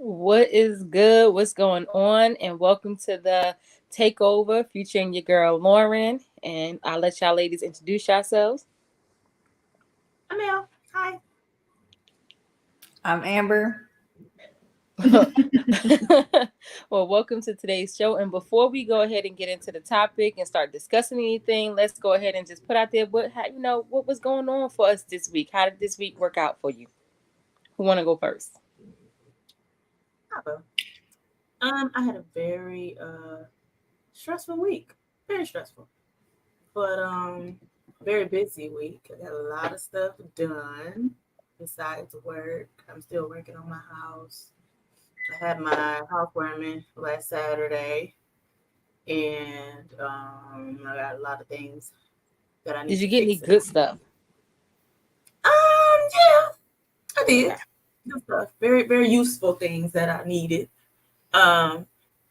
What is good? What's going on? And welcome to the takeover featuring your girl Lauren. And I'll let y'all ladies introduce yourselves. I'm Elle. Hi. I'm Amber. Well, welcome to today's show. And before we go ahead and get into the topic and start discussing anything, let's go ahead and just put out there what was going on for us this week. How did this week work out for you? Who want to go first? I had a very stressful week. Very stressful. But very busy week. I got a lot of stuff done besides work. I'm still working on my house. I had my housewarming last Saturday. And I got a lot of things that I need. Did you get any good stuff? Yeah, I did. Good stuff. Very, very useful things that I needed.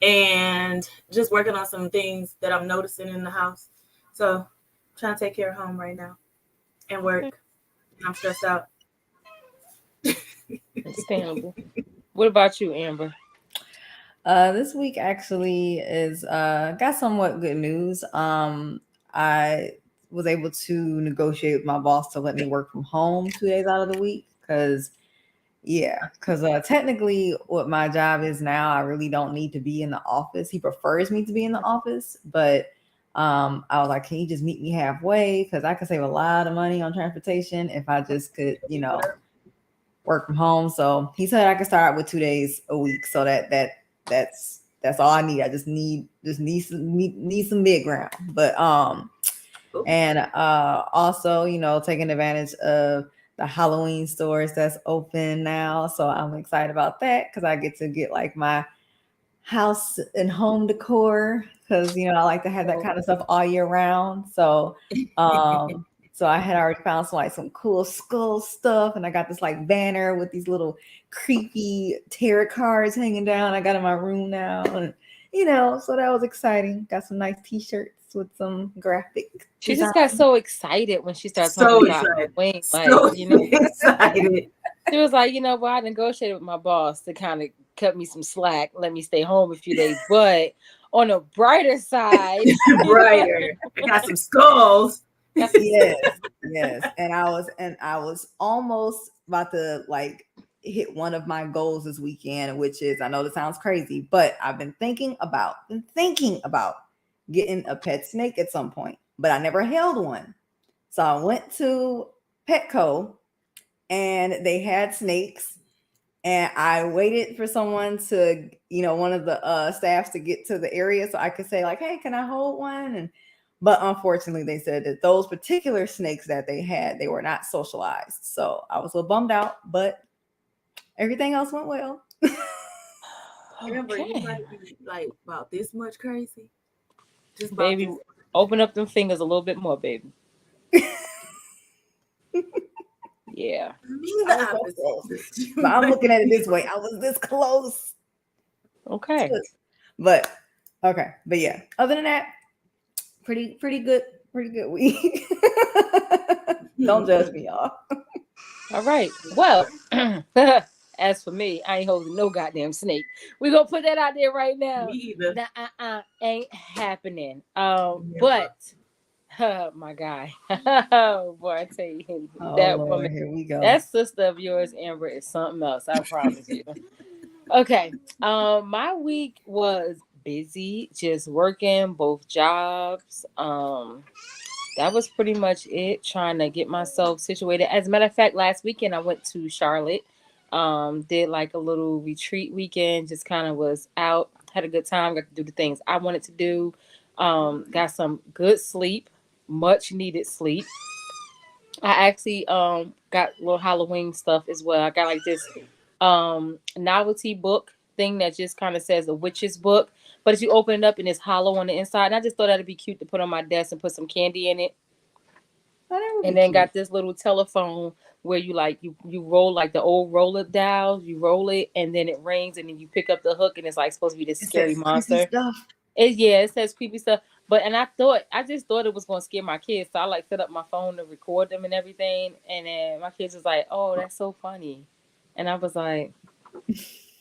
And just working on some things that I'm noticing in the house. So trying to take care of home right now and work. Okay. I'm stressed out. Understandable. What about you, Amber? This week actually is got somewhat good news. I was able to negotiate with my boss to let me work from home 2 days out of the week because technically what my job is now, I really don't need to be in the office. He prefers me to be in the office, but I was like, can you just meet me halfway? Because I could save a lot of money on transportation if I just could, work from home. So he said I could start with 2 days a week. So that's all I need. I just need some mid ground. But and also, taking advantage of the Halloween stores that's open now. So I'm excited about that because I get to get like my house and home decor because, I like to have that kind of stuff all year round. So, so I had already found some cool skull stuff, and I got this like banner with these little creepy tarot cards hanging down. I got in my room now, and so that was exciting. Got some nice t-shirts. with some graphic. She just got so excited when she started talking So about excited. Halloween. So Like, excited. she was like, well, I negotiated with my boss to kind of cut me some slack, let me stay home a few days. But on a brighter side, Brighter. I got some skulls. Yes. And I was almost about to like hit one of my goals this weekend, which is, I know this sounds crazy, but I've been thinking about getting a pet snake at some point, but I never held one. So I went to Petco and they had snakes, and I waited for someone to, one of the staffs to get to the area so I could say like, hey, can I hold one? But unfortunately, they said that those particular snakes that they had, they were not socialized. So I was a little bummed out, but everything else went well. Remember, you okay, might be like about this much crazy. Just about baby, this. open up them fingers a little bit more, baby. Yeah. Me I the was so opposite. close. But I'm looking at it this way. I was this close. Okay. But okay. But yeah, other than that, pretty good week. Don't judge me, y'all. All right. Well, as for me, I ain't holding no goddamn snake. We gonna put that out there right now. Me either. Nah, ain't happening. Never. But my guy, oh boy, I tell you, Oh that Lord, woman, here we go. that sister of yours, Amber, is something else. I promise you. Okay. My week was busy, just working both jobs. That was pretty much it, trying to get myself situated. As a matter of fact, last weekend I went to Charlotte. Did like a little retreat weekend, just kind of was out, had a good time, got to do the things I wanted to do. Got some good sleep, much needed sleep. I actually got little Halloween stuff as well. I got like this novelty book thing that just kind of says a witch's book, but if you open it up and it's hollow on the inside, and I just thought that'd be cute to put on my desk and put some candy in it. Oh, that would And be then cute. got this little telephone where you like you roll like the old roller dials, you roll it and then it rings and then you pick up the hook and it's like supposed to be this It scary says creepy monster. stuff. It says creepy stuff. But and I just thought it was gonna scare my kids. So I like set up my phone to record them and everything. And then my kids was like, oh, that's so funny. And I was like,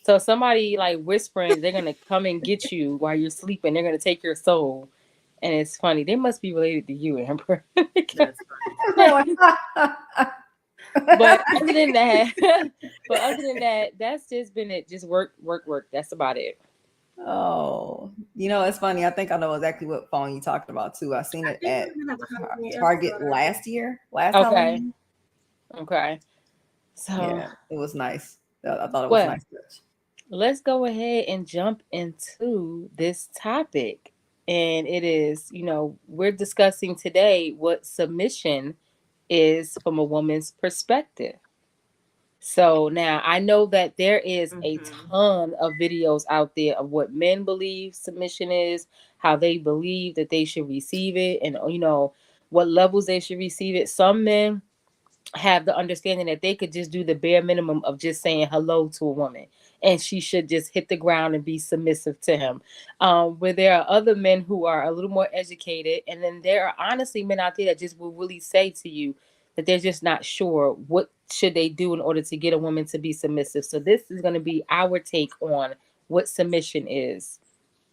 so somebody like whispering, they're gonna come and get you while you're sleeping, they're gonna take your soul. And it's funny. They must be related to you, Amber. That's funny. But other than that, that's just been it. Just work. That's about it. Oh, it's funny. I think I know exactly what phone you talked about too. I seen it I think at we're gonna have a Halloween Target episode. last Okay. Halloween. Okay. So Yeah, it was nice. I thought it was well, nice. let's go ahead and jump into this topic. And it is, we're discussing today what submission is from a woman's perspective. So now I know that there is a Mm-hmm. ton of videos out there of what men believe submission is, how they believe that they should receive it, and what levels they should receive it. Some men have the understanding that they could just do the bare minimum of just saying hello to a woman and she should just hit the ground and be submissive to him. Where there are other men who are a little more educated, and then there are honestly men out there that just will really say to you that they're just not sure what should they do in order to get a woman to be submissive. So this is going to be our take on what submission is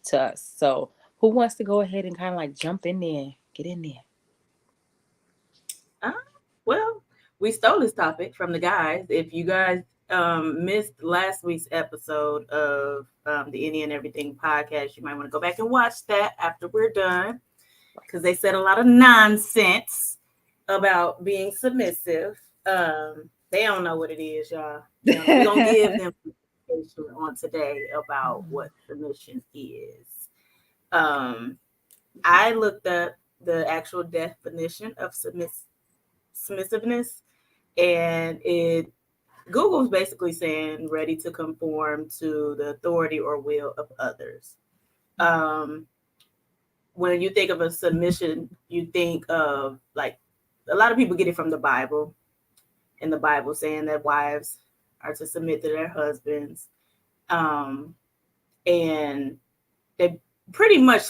to us. So who wants to go ahead and kind of like jump in there, get in there? Well, we stole this topic from the guys. If you guys missed last week's episode of the Any and Everything podcast, you might want to go back and watch that after we're done, because they said a lot of nonsense about being submissive. They don't know what it is, y'all. We're going to give them information on today about what submission is. I looked up the actual definition of submissiveness, and Google's basically saying ready to conform to the authority or will of others. When you think of a submission, you think of like a lot of people get it from the Bible, and the Bible saying that wives are to submit to their husbands, and they pretty much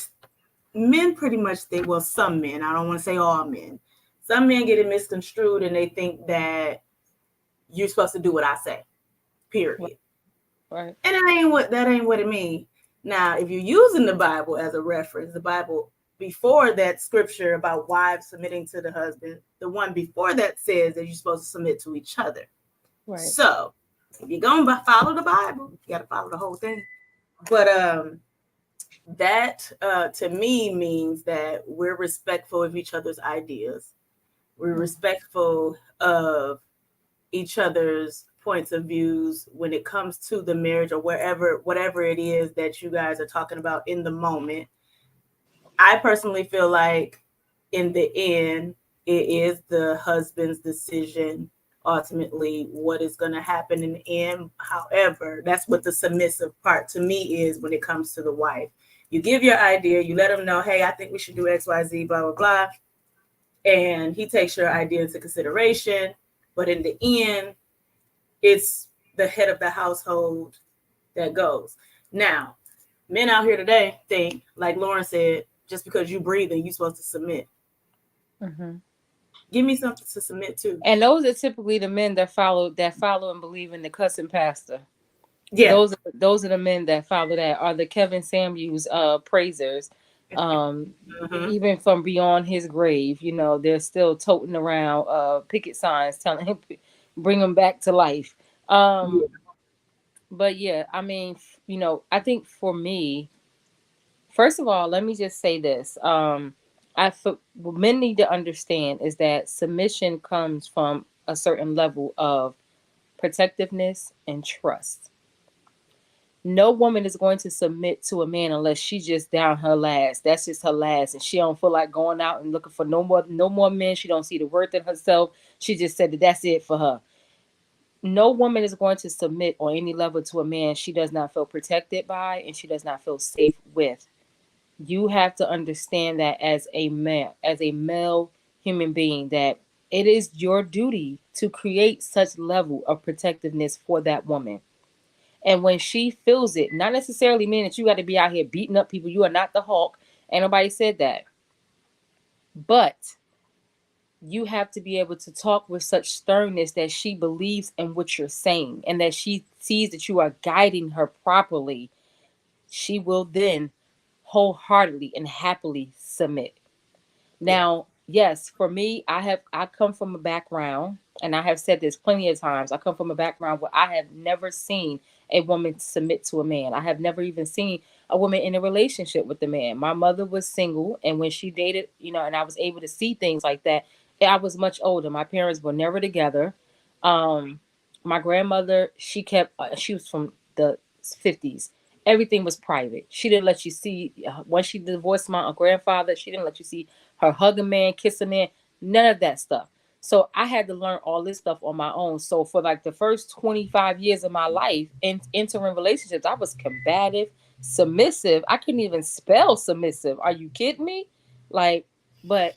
men pretty much think, well, some men, I don't want to say all men, some men get it misconstrued and they think that you're supposed to do what I say, period. Right. And that ain't what it means. Now, if you're using the Bible as a reference, the Bible before that scripture about wives submitting to the husband, the one before that says that you're supposed to submit to each other. Right. So if you're gonna follow the Bible, you got to follow the whole thing. But that to me means that we're respectful of each other's ideas. We're respectful of each other's points of views when it comes to the marriage or whatever it is that you guys are talking about in the moment. I personally feel like in the end, it is the husband's decision ultimately what is going to happen in the end. However, that's what the submissive part to me is when it comes to the wife. You give your idea, you let him know, hey, I think we should do XYZ, blah, blah, blah. And he takes your idea into consideration. But in the end, it's the head of the household that goes. Now, men out here today think, like Lauren said, just because you breathing, you're supposed to submit. Mm-hmm. Give me something to submit to. And those are typically the men that follow and believe in the cussing pastor. Yeah. Those are the men that follow that, are the Kevin Samuels praisers. Even from beyond his grave, they're still toting around picket signs telling him bring him back to life. But yeah, I mean, I think for me, first of all, let me just say this. What men need to understand is that submission comes from a certain level of protectiveness and trust. No woman is going to submit to a man unless she just down her last. That's just her last, and she don't feel like going out and looking for no more men. She don't see the worth in herself. She just said that that's it for her. No woman is going to submit on any level to a man she does not feel protected by and she does not feel safe with. You have to understand that as a male human being, that it is your duty to create such level of protectiveness for that woman. And when she feels it, not necessarily mean that you got to be out here beating up people. You are not the Hulk. Ain't nobody said that. But you have to be able to talk with such sternness that she believes in what you're saying and that she sees that you are guiding her properly. She will then wholeheartedly and happily submit. Now, yes, for me, I come from a background, and I have said this plenty of times. I come from a background where I have never seen a woman submit to a man. I have never even seen a woman in a relationship with a man. My mother was single, and when she dated, and I was able to see things like that, I was much older. My parents were never together. Um, my grandmother, she was from the 50s. Everything was private. She didn't let you see. Once she divorced my grandfather, she didn't let you see her hug a man, kiss a man, none of that stuff. So I had to learn all this stuff on my own. So for like the first 25 years of my life in entering relationships, I was combative, submissive. I couldn't even spell submissive. Are you kidding me? Like, but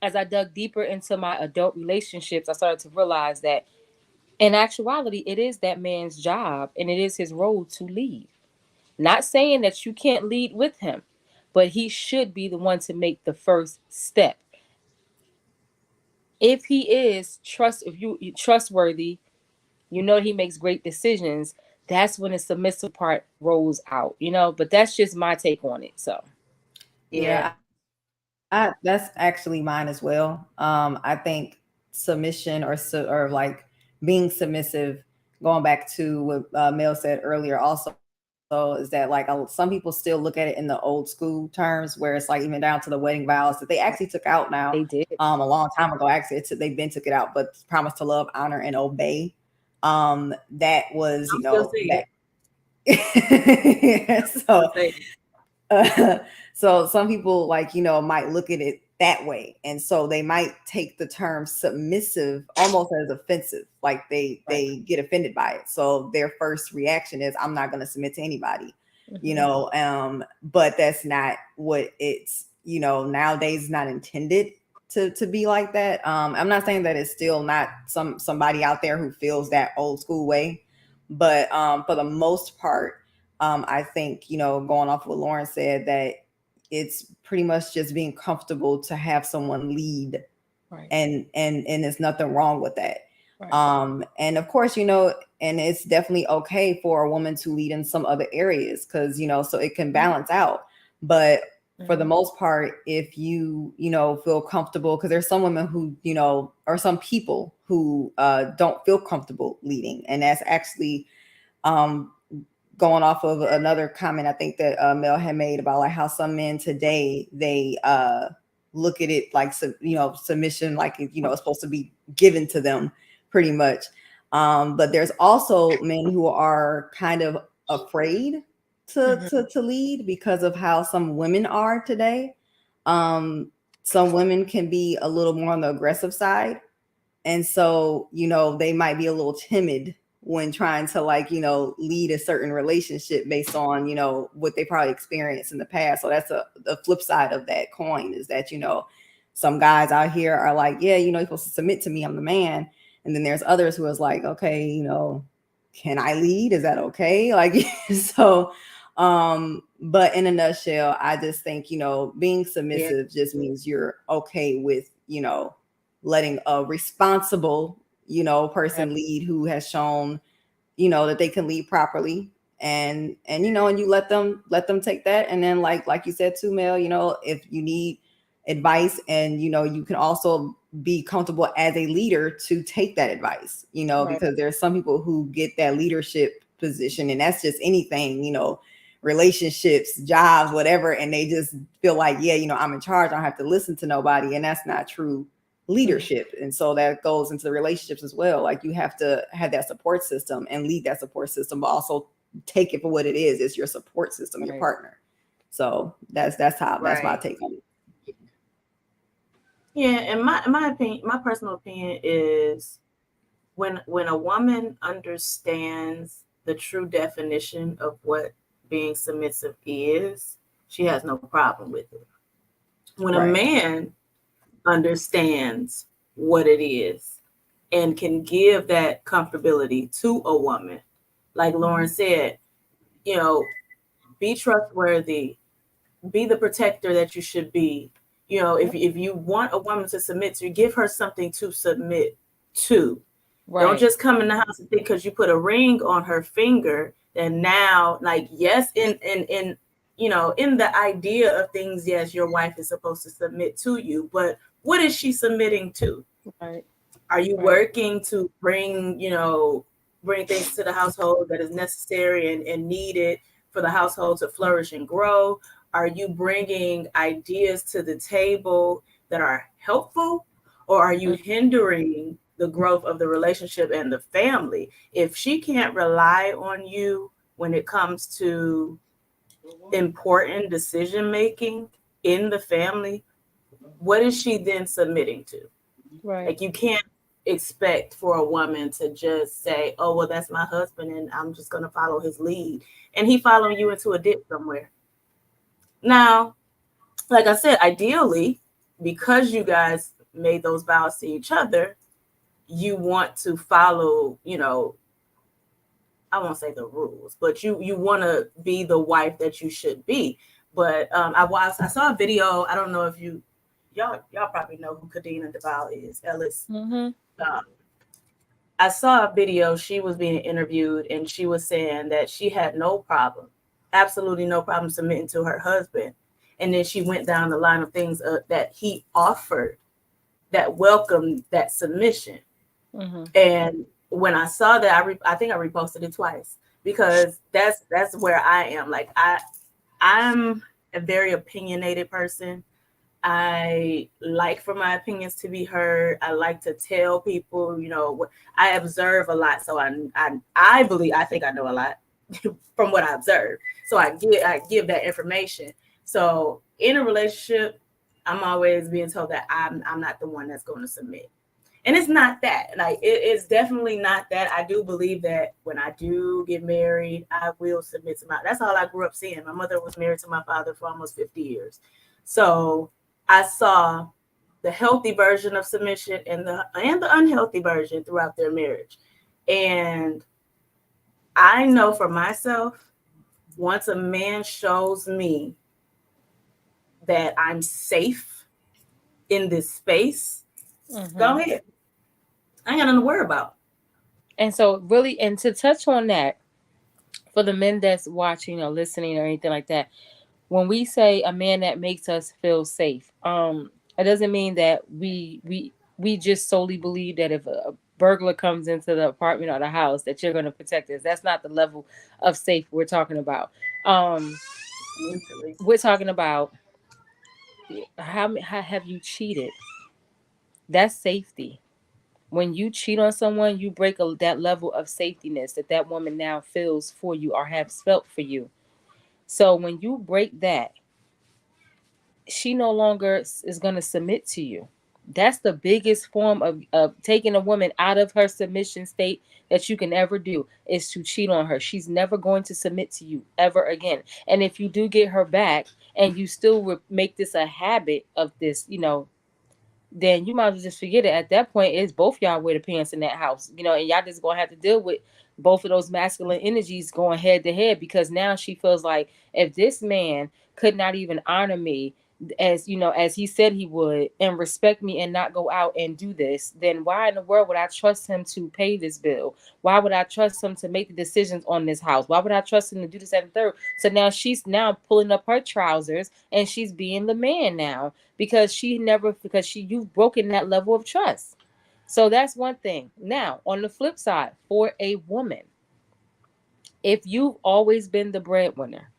as I dug deeper into my adult relationships, I started to realize that in actuality, it is that man's job and it is his role to lead. Not saying that you can't lead with him, but he should be the one to make the first step. If he is trustworthy, he makes great decisions. That's when the submissive part rolls out, But that's just my take on it. So, Yeah, that's actually mine as well. I think submission or like being submissive, going back to what Mel said earlier, also is that like some people still look at it in the old school terms, where it's like even down to the wedding vows that they actually took out now. they did. A long time ago. Actually, they've been took it out, but promise to love, honor, and obey. That was that. So some people might look at it that way, and so they might take the term submissive almost as offensive, like they get offended by it. So their first reaction is, I'm not going to submit to anybody, but that's not what it's nowadays not intended to be like that. I'm not saying that it's still not somebody out there who feels that old school way, but for the most part, I think, going off what Lauren said, that it's pretty much just being comfortable to have someone lead, Right. and there's nothing wrong with that. Right. And of course, you know, and it's definitely okay for a woman to lead in some other areas, because, you know, so it can balance out. But for the most part, if you know, feel comfortable, because there's some women who, you know, or some people who don't feel comfortable leading, and that's actually um going off of another comment I think that Mel had made about like how some men today, they look at it like, you know, submission, like, you know, it's supposed to be given to them pretty much. But there's also men who are kind of afraid to lead because of how some women are today. Some women can be a little more on the aggressive side, and so, you know, they might be a little timid when trying to, like, you know, lead a certain relationship based on, you know, what they probably experienced in the past. So that's the flip side of that coin, is that, you know, some guys out here are like, yeah, you know, you're supposed to submit to me, I'm the man. And then there's others who is like, okay, you know, can I lead? Is that okay? Like, so, but in a nutshell, I just think, you know, being submissive just means you're okay with, you know, letting a responsible, you know, person lead, who has shown, you know, that they can lead properly. And you know, and you let them take that. And then like you said too, Mel, you know, if you need advice, and you know, you can also be comfortable as a leader to take that advice, you know, because there's some people who get that leadership position, and that's just anything, you know, relationships, jobs, whatever, and they just feel like, yeah, you know, I'm in charge, I don't have to listen to nobody. And that's not true leadership. And so that goes into the relationships as well. Like, you have to have that support system and lead that support system, but also take it for what it is. It's your support system, your partner. So that's my take on it. Yeah, and my opinion, my personal opinion is, when a woman understands the true definition of what being submissive is, she has no problem with it. When a man understands what it is and can give that comfortability to a woman, like Lauren said, you know, be trustworthy, be the protector that you should be. You know, if you want a woman to submit to you, give her something to submit to. Don't just come in the house and think because you put a ring on her finger, and now, like, yes, in you know, in the idea of things, yes, your wife is supposed to submit to you, but what is she submitting to? Are you working to bring, you know, bring things to the household that is necessary and needed for the household to flourish and grow? Are you bringing ideas to the table that are helpful, or are you hindering the growth of the relationship and the family? If she can't rely on you when it comes to important decision making in the family, what is she then submitting to? Like, you can't expect for a woman to just say, oh, well, that's my husband and I'm just going to follow his lead, and he following you into a ditch somewhere. Now, like I said, ideally, because you guys made those vows to each other, you want to follow, you know, I won't say the rules, but you want to be the wife that you should be. But I saw a video. I don't know if y'all probably know who Kadena DeVal is, Ellis. I saw a video. She was being interviewed, and she was saying that she had no problem, absolutely no problem submitting to her husband. And then she went down the line of things that he offered that welcomed that submission. And when I saw that, I think I reposted it twice, because that's where I am. Like, I'm a very opinionated person. I like for my opinions to be heard. I like to tell people, you know, I observe a lot. So I believe, I think I know a lot from what I observe. So I give that information. So in a relationship, I'm always being told that I'm not the one that's going to submit. And it's not that. Like, it's definitely not that. I do believe that when I do get married, I will submit to that's all I grew up seeing. My mother was married to my father for almost 50 years. So I saw the healthy version of submission and the unhealthy version throughout their marriage. And I know for myself, once a man shows me that I'm safe in this space, Mm-hmm. go ahead. I ain't got nothing to worry about. And so, really, and to touch on that, for the men that's watching or listening or anything like that, when we say a man that makes us feel safe, it doesn't mean that we just solely believe that if a burglar comes into the apartment or the house that you're going to protect us. That's not the level of safe we're talking about. Mentally. We're talking about how have you cheated? That's safety. When you cheat on someone, you break that level of safetyness that woman now feels for you or has felt for you. So when you break that, she no longer is going to submit to you. That's the biggest form of taking a woman out of her submission state that you can ever do, is to cheat on her. She's never going to submit to you ever again. And if you do get her back and you still make this a habit of this, then you might as well just forget it. At that point, it's both y'all wear the pants in that house, and y'all just gonna have to deal with both of those masculine energies going head to head, because now she feels like, if this man could not even honor me as he said he would, and respect me and not go out and do this, then why in the world would I trust him to pay this bill? Why would I trust him to make the decisions on this house? Why would I trust him to do this and third? So now she's now pulling up her trousers and she's being the man now, because you've broken that level of trust. So that's one thing. Now, on the flip side, for a woman, if you've always been the breadwinner,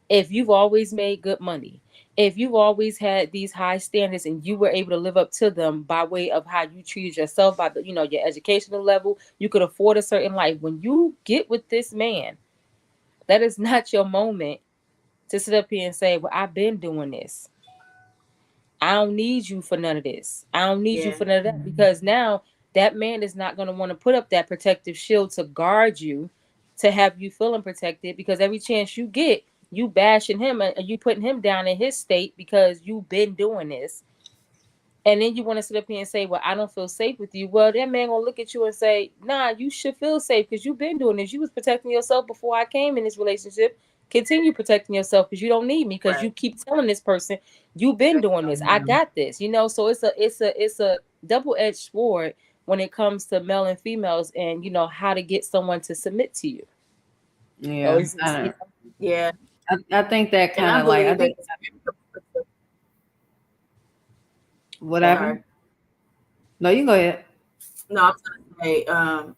if you've always made good money, if you've always had these high standards and you were able to live up to them by way of how you treated yourself, by your educational level, you could afford a certain life. When you get with this man, that is not your moment to sit up here and say, well, I've been doing this. I don't need you for none of this. I don't need you Yeah. for none of that, because now that man is not going to want to put up that protective shield to guard you, to have you feeling protected, because every chance you get, you bashing him and you putting him down in his state because you've been doing this. And then you want to sit up here and say, well, I don't feel safe with you. Well, that man gonna look at you and say, nah, you should feel safe because you've been doing this. You was protecting yourself before I came in this relationship. Continue protecting yourself because you don't need me, because Right. you keep telling this person you've been doing this. I got this. So it's a double-edged sword when it comes to male and females, and how to get someone to submit to you. Yeah, Yeah. I think that And kind I of like, I believe that. think what happened? Sorry. No, you go ahead. No, I was going to say,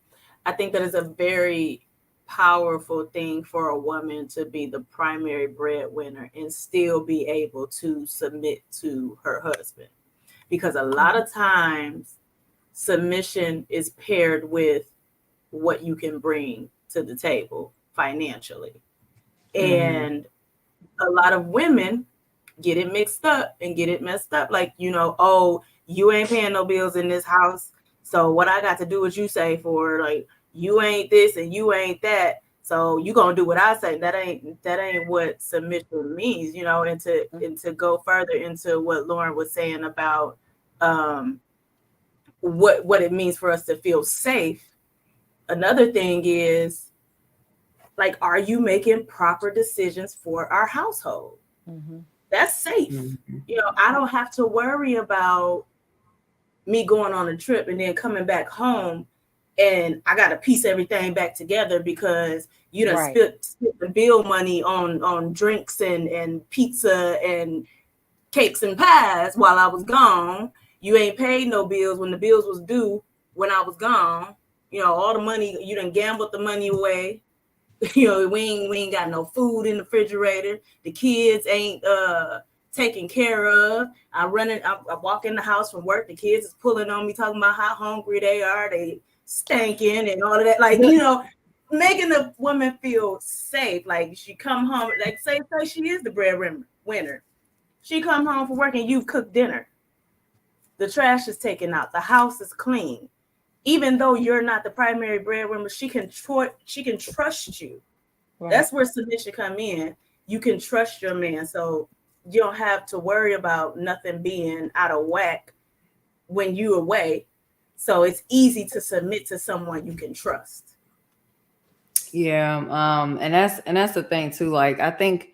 I think that is a very powerful thing for a woman to be the primary breadwinner and still be able to submit to her husband. Because a lot of times submission is paired with what you can bring to the table financially. And a lot of women get it mixed up and get it messed up. Like, oh, you ain't paying no bills in this house. So what I got to do what you say for, like, you ain't this and you ain't that. So you gonna do what I say. That ain't what submission means, and to go further into what Lauren was saying about what it means for us to feel safe. Another thing is, like, are you making proper decisions for our household? Mm-hmm. That's safe. I don't have to worry about me going on a trip and then coming back home and I got to piece everything back together because you done spent the bill money on drinks and pizza and cakes and pies while I was gone. You ain't paid no bills when the bills was due when I was gone. All the money, you done gambled the money away. We ain't got no food in the refrigerator. The kids ain't taken care of. I walk in the house from work. The kids is pulling on me, talking about how hungry they are. They stinking and all of that. Like, making the woman feel safe. Like, she come home, like say she is the breadwinner. She come home from work and you've cooked dinner. The trash is taken out. The house is clean. Even though you're not the primary breadwinner, she can trust you. Right. That's where submission come in. You can trust your man, so you don't have to worry about nothing being out of whack when you're away. So it's easy to submit to someone you can trust. Yeah, and that's the thing too. Like, I think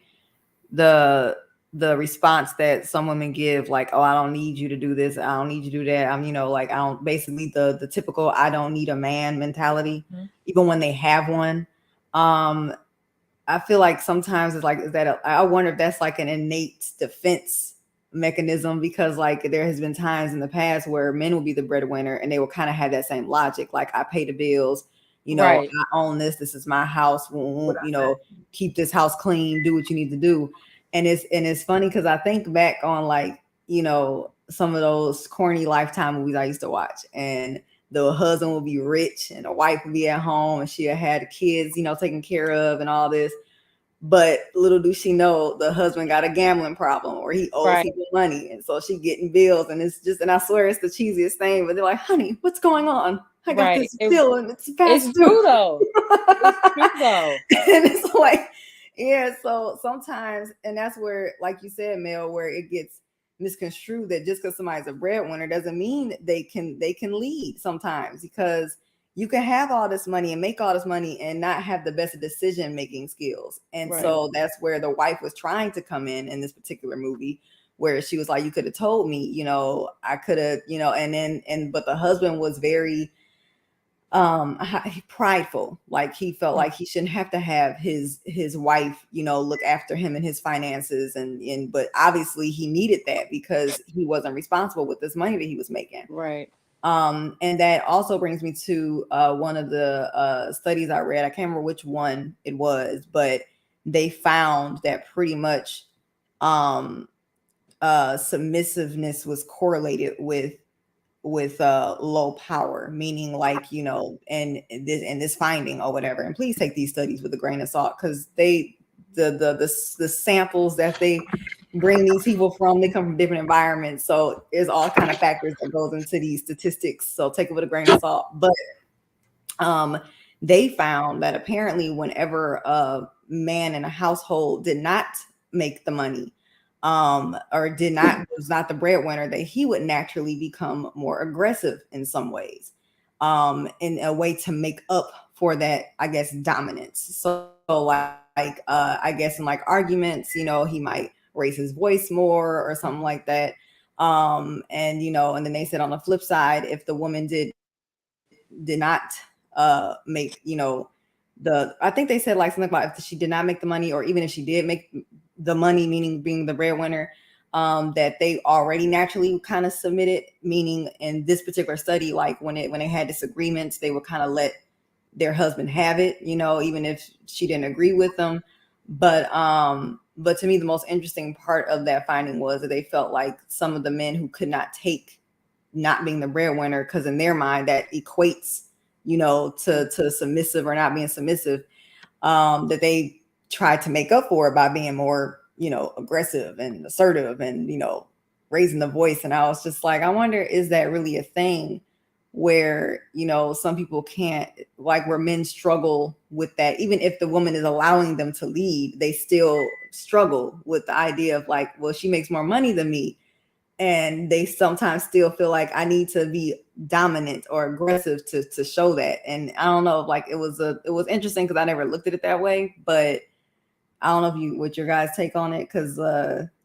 the the response that some women give, like, oh, I don't need you to do this, I don't need you to do that, I'm, like, I don't, basically the typical I don't need a man mentality, even when they have one. I feel like sometimes it's like, I wonder if that's like an innate defense mechanism, because like there has been times in the past where men will be the breadwinner and they will kind of have that same logic, like, I pay the bills, Right. I own this is my house, keep this house clean, do what you need to do. And it's funny because I think back on, like, some of those corny Lifetime movies I used to watch, and the husband will be rich and the wife will be at home and she'll have the kids, taken care of and all this. But little do she know, the husband got a gambling problem or he owes Right. people money. And so she getting bills, and it's just, and I swear it's the cheesiest thing, but they're like, honey, what's going on? I got Right. this bill and it's past It's due. true though. It's true though. And it's like, yeah, so sometimes, and that's where, like you said, Mel, where it gets misconstrued, that just because somebody's a breadwinner doesn't mean they can lead sometimes, because you can have all this money and make all this money and not have the best decision making skills. And Right. so that's where the wife was trying to come in this particular movie, where she was like, you could have told me, I could have, but the husband was very prideful, like he felt like he shouldn't have to have his wife look after him and his finances, and but obviously he needed that because he wasn't responsible with this money that he was making. Right. And that also brings me to one of the studies I read. I can't remember which one it was, but they found that pretty much submissiveness was correlated with low power, meaning, like, and this finding or whatever, and please take these studies with a grain of salt, because the samples that they bring these people from, they come from different environments, so there's all kind of factors that goes into these statistics, so take it with a grain of salt. But they found that apparently whenever a man in a household did not make the money, or was not the breadwinner, that he would naturally become more aggressive in some ways, in a way to make up for that, I guess, dominance. So like, I guess in like arguments, he might raise his voice more or something like that. And and then they said on the flip side, if the woman did not make, I think they said like something about if she did not make the money, or even if she did make the money, meaning being the breadwinner, that they already naturally kind of submitted, meaning in this particular study, like when they had disagreements, they would kind of let their husband have it, even if she didn't agree with them. But to me, the most interesting part of that finding was that they felt like some of the men who could not take not being the breadwinner, because in their mind that equates, to submissive or not being submissive, that they tried to make up for it by being more, aggressive and assertive and, raising the voice. And I was just like, I wonder, is that really a thing where, some people can't, like, where men struggle with that, even if the woman is allowing them to lead, they still struggle with the idea of like, well, she makes more money than me. And they sometimes still feel like I need to be dominant or aggressive to show that. And I don't know, like, it was interesting because I never looked at it that way, but I don't know what your guys take on it. Cause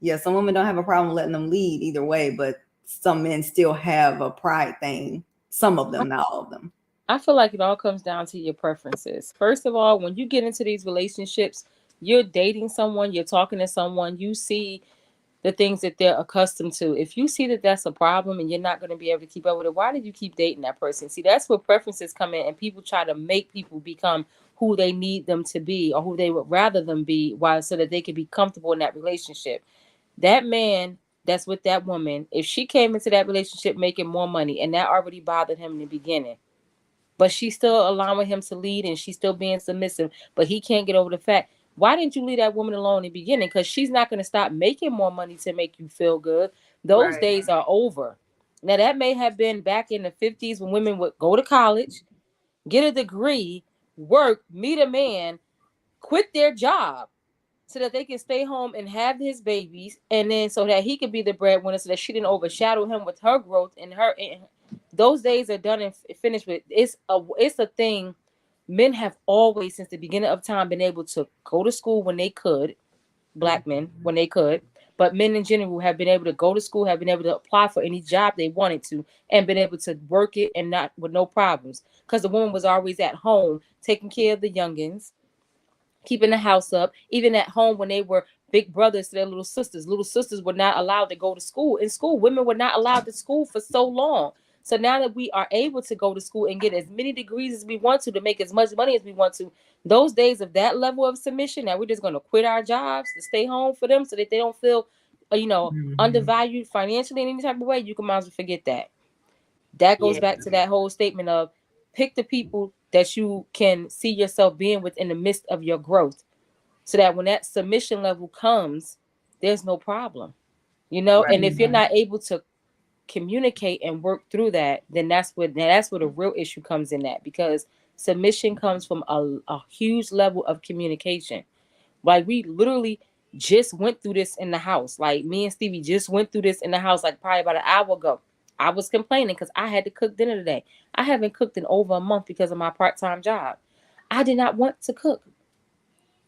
yeah, some women don't have a problem letting them lead either way, but some men still have a pride thing. Some of them, not all of them. I feel like it all comes down to your preferences. First of all, when you get into these relationships, you're dating someone, you're talking to someone, you see the things that they're accustomed to. If you see that that's a problem and you're not going to be able to keep up with it, why did you keep dating that person? See, that's where preferences come in, and people try to make people become who they need them to be or who they would rather them be, why, so that they can be comfortable in that relationship. That man that's with that woman, if she came into that relationship making more money and that already bothered him in the beginning, but she's still allowing him to lead and she's still being submissive, but he can't get over the fact, why didn't you leave that woman alone in the beginning? Because she's not going to stop making more money to make you feel good. Those days are over. Now, that may have been back in the 50s when women would go to college, get a degree, work, meet a man, quit their job so that they can stay home and have his babies, and then so that he could be the breadwinner, so that she didn't overshadow him with her growth and her. And those days are done and finished with. It's a thing. Men have always, since the beginning of time, been able to go to school when they could. Black men when they could, but men in general have been able to go to school, have been able to apply for any job they wanted to, and been able to work it and not with no problems. Because the woman was always at home taking care of the youngins, keeping the house up, even at home when they were big brothers to their little sisters. Little sisters were not allowed to go to school. In school, women were not allowed to school for so long. So now that we are able to go to school and get as many degrees as we want to make as much money as we want to, those days of that level of submission, that we're just going to quit our jobs to stay home for them so that they don't feel, undervalued financially in any type of way, you can might as well forget that. That goes Yeah. back to that whole statement of pick the people that you can see yourself being within the midst of your growth, so that when that submission level comes, there's no problem, Right. and if you're not able to communicate and work through that, then that's where the real issue comes in, that because submission comes from a huge level of communication. Like, we literally just went through this in the house. Like, me and Stevie just went through this in the house, like probably about an hour ago. I was complaining because I had to cook dinner today. I haven't cooked in over a month because of my part-time job. I did not want to cook.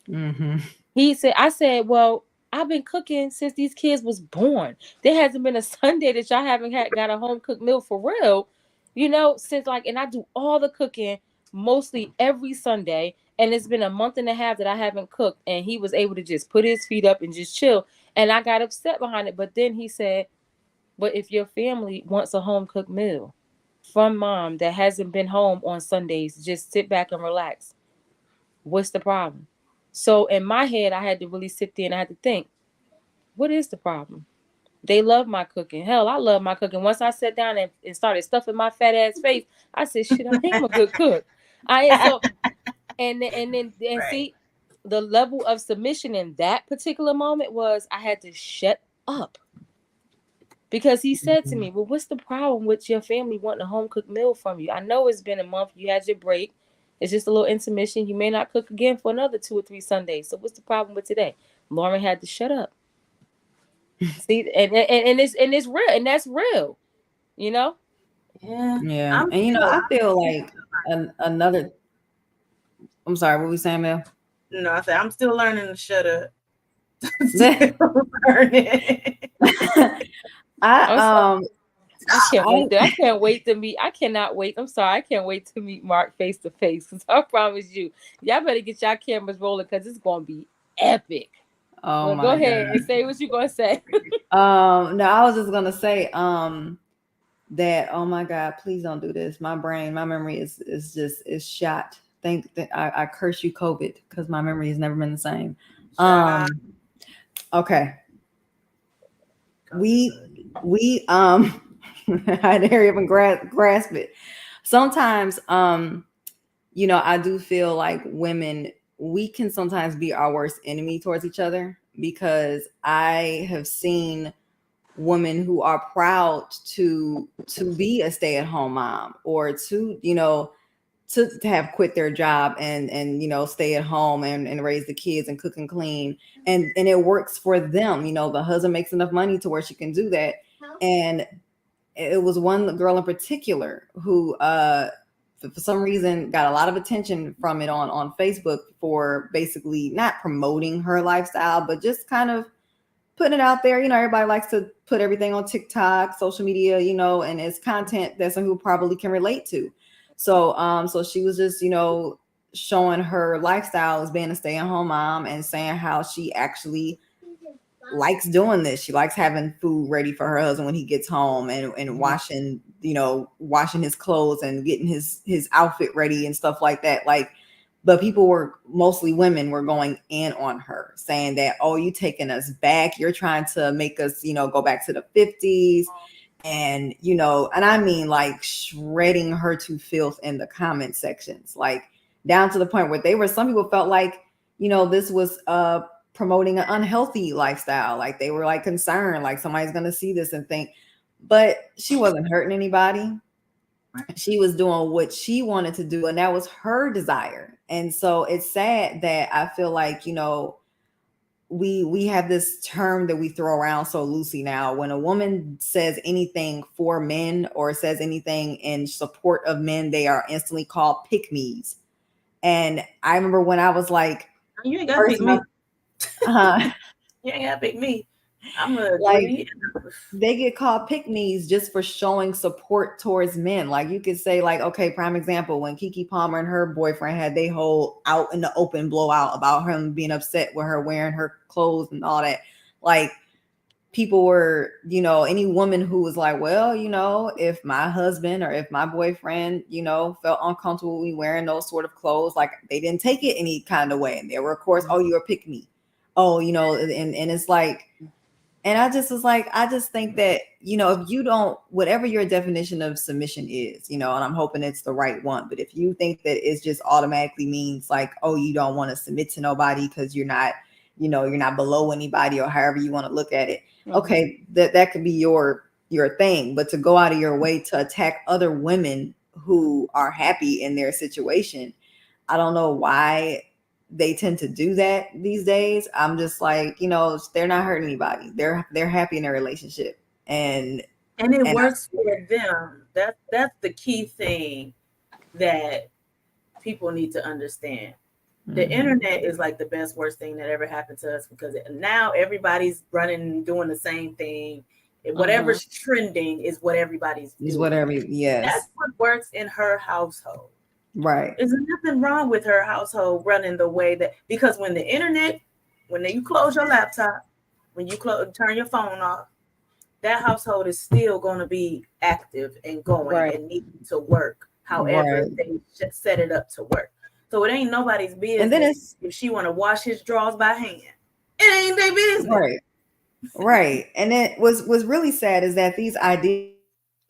I said, well, I've been cooking since these kids was born. There hasn't been a Sunday that y'all haven't got a home cooked meal for real, since, like, and I do all the cooking mostly every Sunday. And it's been a month and a half that I haven't cooked. And he was able to just put his feet up and just chill. And I got upset behind it. But then he said, but if your family wants a home cooked meal from mom that hasn't been home on Sundays, just sit back and relax. What's the problem? So in my head, I had to really sit there and I had to think, what is the problem? They love my cooking. Hell, I love my cooking. Once I sat down and started stuffing my fat ass face, I said, shit, I am a good cook. I am. So, and Right. see, the level of submission in that particular moment was I had to shut up. Because he said to me, well, what's the problem with your family wanting a home cooked meal from you? I know it's been a month. You had your break. It's just a little intermission. You may not cook again for another 2 or 3 Sundays. So what's the problem with today? Lauren had to shut up. See, and it's real, and that's real, you know. Yeah. Yeah. I'm And still, I feel like another, I'm sorry, what were we saying, Mel? no, I said I'm still learning to shut up. Still learning. I I'm sorry. I can't wait. I I can't wait to meet. I cannot wait. I'm sorry. I can't wait to meet Mark face to face. Because I promise you, y'all better get y'all cameras rolling because it's gonna be epic. oh Well, go my ahead and God. say what you gonna say. No, I was just gonna say that, oh my God, please don't do this. My memory is shot. Thank that I curse you, COVID, because my memory has never been the same. Shut Okay. up. We I had to hurry up and grasp it. Sometimes I do feel like women, we can sometimes be our worst enemy towards each other, because I have seen women who are proud to be a stay-at-home mom, or to have quit their job and stay at home and raise the kids and cook and clean, and it works for them. The husband makes enough money to where she can do that. And it was one girl in particular who for some reason got a lot of attention from it on Facebook, for basically not promoting her lifestyle, but just kind of putting it out there. Everybody likes to put everything on TikTok, social media, and it's content that some people probably can relate to. So she was just, showing her lifestyle as being a stay-at-home mom, and saying how she actually likes doing this. She likes having food ready for her husband when he gets home, and washing his clothes and getting his outfit ready and stuff like that. Like, but people were, mostly women, were going in on her, saying that, oh, you taking us back. You're trying to make us, go back to the 50s. And I mean, like, shredding her to filth in the comment sections, like down to the point where some people felt like, this was promoting an unhealthy lifestyle. Like, they were like concerned, like somebody's going to see this and think, but she wasn't hurting anybody. She was doing what she wanted to do, and that was her desire. And so it's sad that I feel like, we have this term that we throw around so loosely now. When a woman says anything for men or says anything in support of men, they are instantly called pick-me's. And I remember when I was like, You ain't got to pick me. uh, You ain't got to pick me. I'm gonna Like agree. they get called pick me's just for showing support towards men. Like you could say, like, okay, prime example, when Kiki Palmer and her boyfriend had they whole out in the open blowout about him being upset with her wearing her clothes and all that. Like people were, any woman who was like, well, if my husband or if my boyfriend, felt uncomfortable with me wearing those sort of clothes, like they didn't take it any kind of way. And there were, of course, oh, you're a pick me. Oh, and it's like, and I just was like, I just think that, if you don't, whatever your definition of submission is, and I'm hoping it's the right one. But if you think that it just automatically means like, oh, you don't want to submit to nobody because you're not, you're not below anybody or however you want to look at it. Okay, that could be your thing. But to go out of your way to attack other women who are happy in their situation, I don't know why they tend to do that these days. I'm just like, they're not hurting anybody. They're happy in their relationship, and it and works for them. That's the key thing that people need to understand. The internet is like the best worst thing that ever happened to us, because now everybody's running doing the same thing. Whatever's trending is what everybody's doing. Is whatever. Yes, that's what works in her household. Right. There's nothing wrong with her household running the way that, because when the internet, when you close your laptop, when you turn your phone off, that household is still going to be active and going and needing to work. However, they set it up to work. So it ain't nobody's business. And then if she want to wash his drawers by hand, it ain't their business. Right. And it was really sad is that these ideas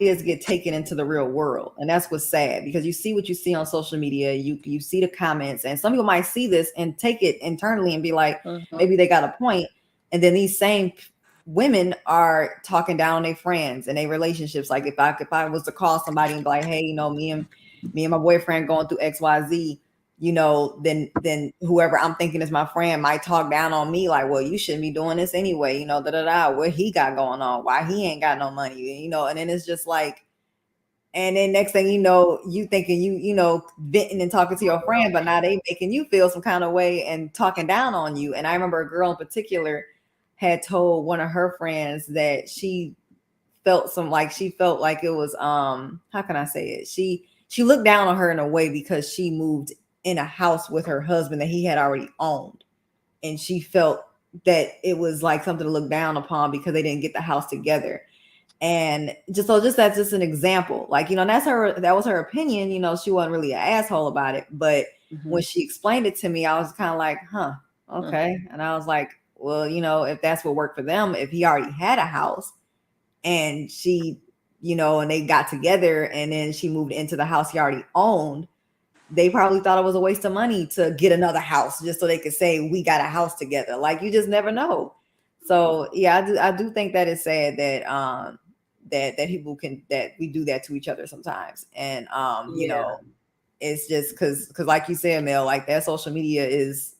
get taken into the real world. And that's what's sad, because you see what you see on social media, you see the comments, and some people might see this and take it internally and be like, maybe they got a point. And then these same women are talking down on their friends and their relationships. Like if I was to call somebody and be like, hey, me and my boyfriend going through XYZ, then whoever I'm thinking is my friend might talk down on me like, well, you shouldn't be doing this anyway, what he got going on, why he ain't got no money, and then it's just like, and then next thing you know, you thinking venting and talking to your friend, but now they making you feel some kind of way and talking down on you. And I remember a girl in particular had told one of her friends that she felt like it was, how can I say it? She looked down on her in a way because she moved in a house with her husband that he had already owned. And she felt that it was like something to look down upon because they didn't get the house together. And just that's just an example. Like, that was her opinion. She wasn't really an asshole about it. But when she explained it to me, I was kind of like, huh, okay. And I was like, well, if that's what worked for them, if he already had a house and she, and they got together and then she moved into the house he already owned, they probably thought it was a waste of money to get another house just so they could say we got a house together. Like, you just never know. So yeah, I do think that it's sad that that people that we do that to each other sometimes. And it's just because like you said, Mel, like that social media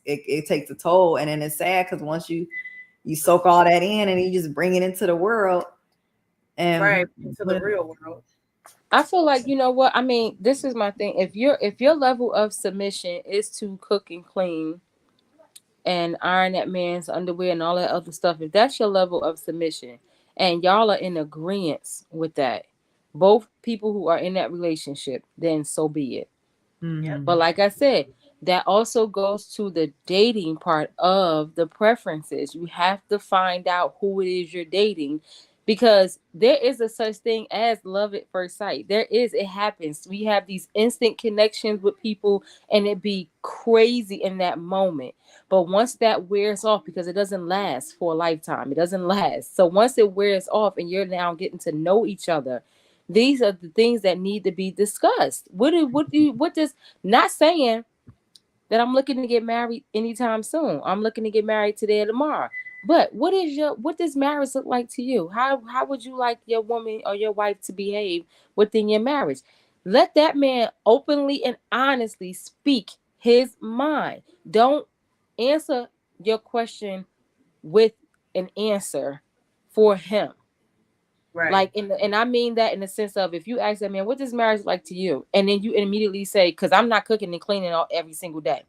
it takes a toll. And then it's sad because once you soak all that in and you just bring it into the world and into the real world. I feel like, what I mean, this is my thing. If your level of submission is to cook and clean and iron that man's underwear and all that other stuff, if that's your level of submission and y'all are in agreement with that, both people who are in that relationship, then so be it. But like I said, that also goes to the dating part of the preferences. You have to find out who it is you're dating, because there is a such thing as love at first sight. It happens. We have these instant connections with people and it be crazy in that moment. But once that wears off, because it doesn't last for a lifetime, it doesn't last. So once it wears off and you're now getting to know each other, these are the things that need to be discussed. What does, not saying that I'm looking to get married anytime soon. I'm looking to get married today or tomorrow. But what does marriage look like to you? How would you like your woman or your wife to behave within your marriage? Let that man openly and honestly speak his mind. Don't answer your question with an answer for him. Right. Like, and I mean that in the sense of, if you ask that man, what does marriage like to you? And then you immediately say, because I'm not cooking and cleaning every single day.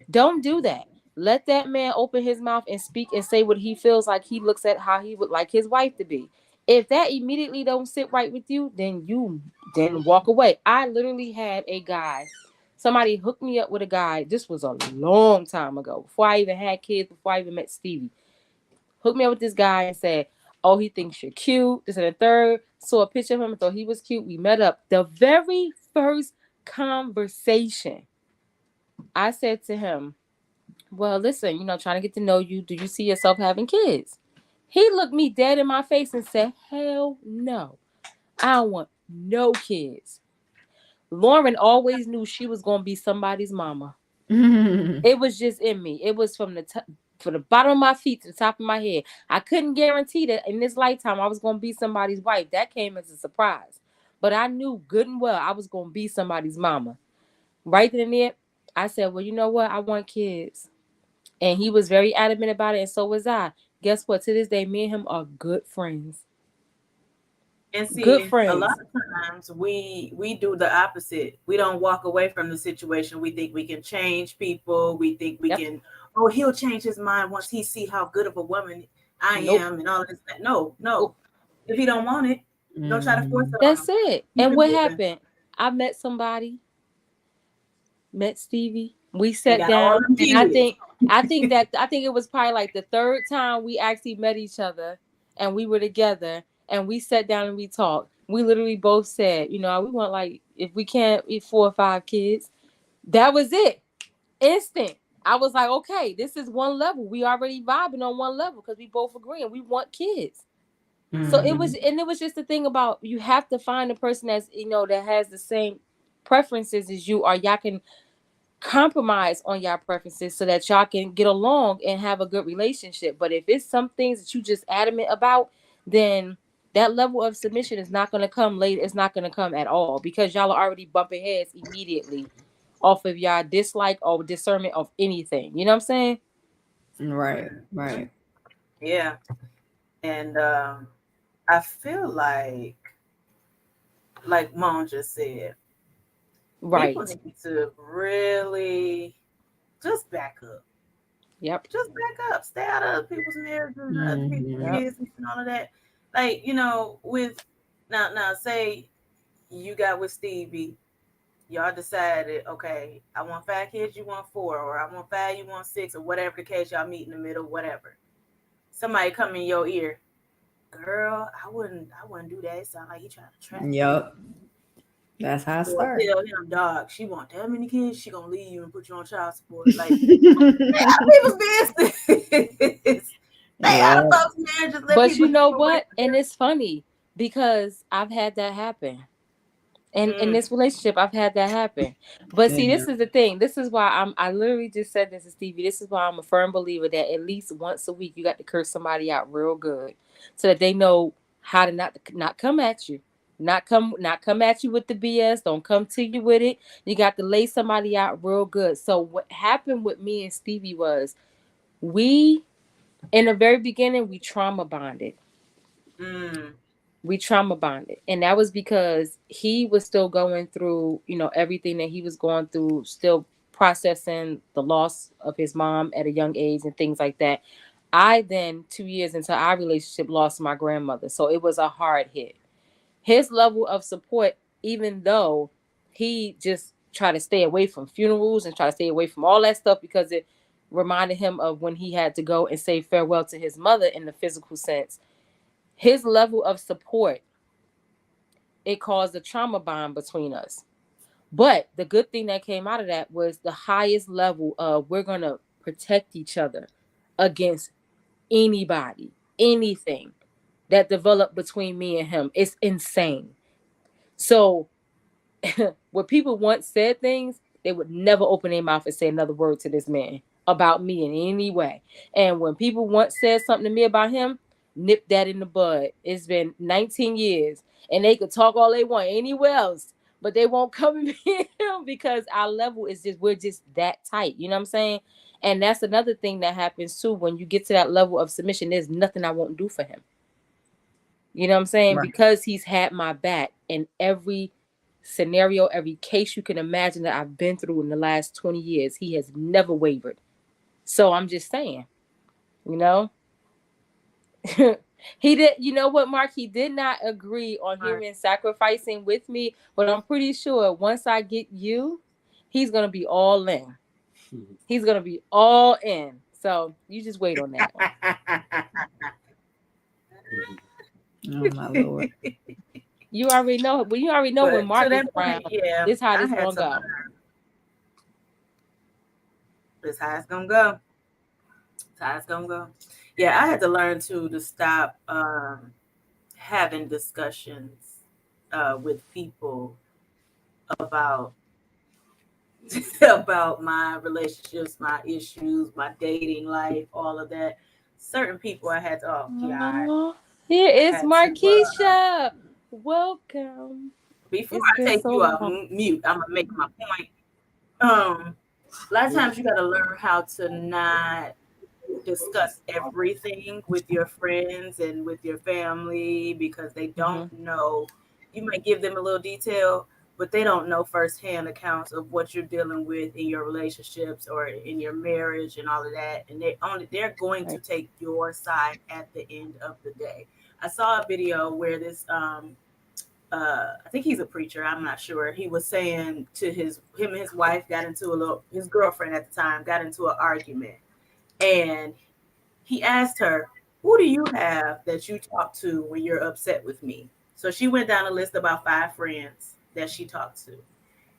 Don't do that. Let that man open his mouth and speak and say what he feels like he looks at how he would like his wife to be. If that immediately don't sit right with you, then walk away. I literally had a guy. Somebody hooked me up with a guy. This was a long time ago. Before I even had kids, before I even met Stevie. Hooked me up with this guy and said, "Oh, he thinks you're cute." This and the third. Saw a picture of him and thought he was cute. We met up. The very first conversation, I said to him, "Well, listen, trying to get to know you. Do you see yourself having kids?" He looked me dead in my face and said, "Hell no. I don't want no kids." Lauren always knew she was going to be somebody's mama. It was just in me. It was from the bottom of my feet to the top of my head. I couldn't guarantee that in this lifetime I was going to be somebody's wife. That came as a surprise. But I knew good and well I was going to be somebody's mama. Right then and there, I said, "Well, you know what? I want kids." And he was very adamant about it, and so was I. Guess what? To this day, me and him are good friends. And Good see, a lot friends. of times we do the opposite. We don't walk away from the situation. We think we can change people. We think we Yep. can. Oh, he'll change his mind once he see how good of a woman I Nope. am and all of this. No, no. Nope. If he don't want it, don't try to force Mhm. it on That's him. it. Keep And it what moving. happened? I met somebody, met Stevie. We And sat got all down, them and kids. I think it was probably like the third time we actually met each other, and we were together, and we sat down and we talked. We literally both said, we want, like, if we can't eat 4 or 5 kids, that was it. Instant. I was like, okay, this is one level. We already vibing on one level because we both agreeing we want kids. So it Mm-hmm. was, Mhm. and it was just the thing about, you have to find a person that's, that has the same preferences as you, or y'all can compromise on y'all preferences so that y'all can get along and have a good relationship. But if it's some things that you just adamant about, then that level of submission is not going to come later. It's not going to come at all because y'all are already bumping heads immediately off of y'all dislike or discernment of anything. You know what I'm saying? Right, Mhm. right. Yeah. And I feel like Mom just said, people Right. need to really just back up. Yep. Just back up. Stay out of people's marriages and other people's Mhm. Yep. business and all of that. Like, with now say you got with Stevie, y'all decided, okay, I want 5 kids, you want 4, or I want 5, you want 6, or whatever the case, y'all meet in the middle, whatever. Somebody come in your ear, girl, I wouldn't do that. It sounds like he trying to trap me. Yep. That's how I Or start. tell him, dog, she want that many kids, she gonna leave you and put you on child support. Like, stay out of people's business. Stay out of Yep. folks' marriages. Let But people you do know what what? works And it's funny because I've had that happen. And for in them. this relationship, I've had that happen. But see, Yeah. this is the thing. This is why I literally just said this to Stevie. This is why I'm a firm believer that at least once a week you got to curse somebody out real good, so that they know how to not come at you. Not come at you with the BS. Don't come to you with it. You got to lay somebody out real good. So what happened with me and Stevie was, we in the very beginning we trauma bonded. Mm, We trauma bonded, and that was because he was still going through, everything that he was going through, still processing the loss of his mom at a young age and things like that. I then, 2 years into our relationship, lost my grandmother, so it was a hard hit. His level of support, even though he just tried to stay away from funerals and try to stay away from all that stuff because it reminded him of when he had to go and say farewell to his mother in the physical sense. His level of support, it caused a trauma bond between us. But the good thing that came out of that was the highest level of, we're going to protect each other against anybody, anything that developed between me and him. It's insane. So where people once said things, they would never open their mouth and say another word to this man about me in any way. And when people once said something to me about him, nip that in the bud. It's been 19 years, and they could talk all they want anywhere else, but they won't come and be him because our level is just, we're just that tight. You know what I'm saying? And that's another thing that happens too. When you get to that level of submission, there's nothing I won't do for him. You know what I'm saying? Right. Because he's had my back in every scenario, every case you can imagine that I've been through in the last 20 years. He has never wavered. So I'm just saying, you know, he did. You know what, Mark? He did not agree on Right. him sacrificing with me, but I'm pretty sure once I get you, he's gonna be all in. He's gonna be all in. So you just wait on that one. Oh my lord. You already know. Well, you already know when But to Mark is that around. point, yeah, This how I this had gonna to go. learn. This how it's gonna go. This how it's gonna go. Yeah, I had to learn to stop having discussions with people about about my relationships, my issues, my dating life, all of that. Certain people I had to, oh God, Oh, here I is had to, Markeisha. Welcome. before It's I been take so you off long. mute, I'm gonna make my point. A lot of times you got to learn how to not discuss everything with your friends and with your family because they don't Hmm. know. You might give them a little detail, but they don't know firsthand accounts of what you're dealing with in your relationships or in your marriage and all of that. And they're going to Right. take your side at the end of the day. I saw a video where this I think he's a preacher. I'm not sure. He was saying to him and his wife got into a little his girlfriend at the time got into an argument, and he asked her, "Who do you have that you talk to when you're upset with me?" So she went down a list of about 5 friends that she talked to,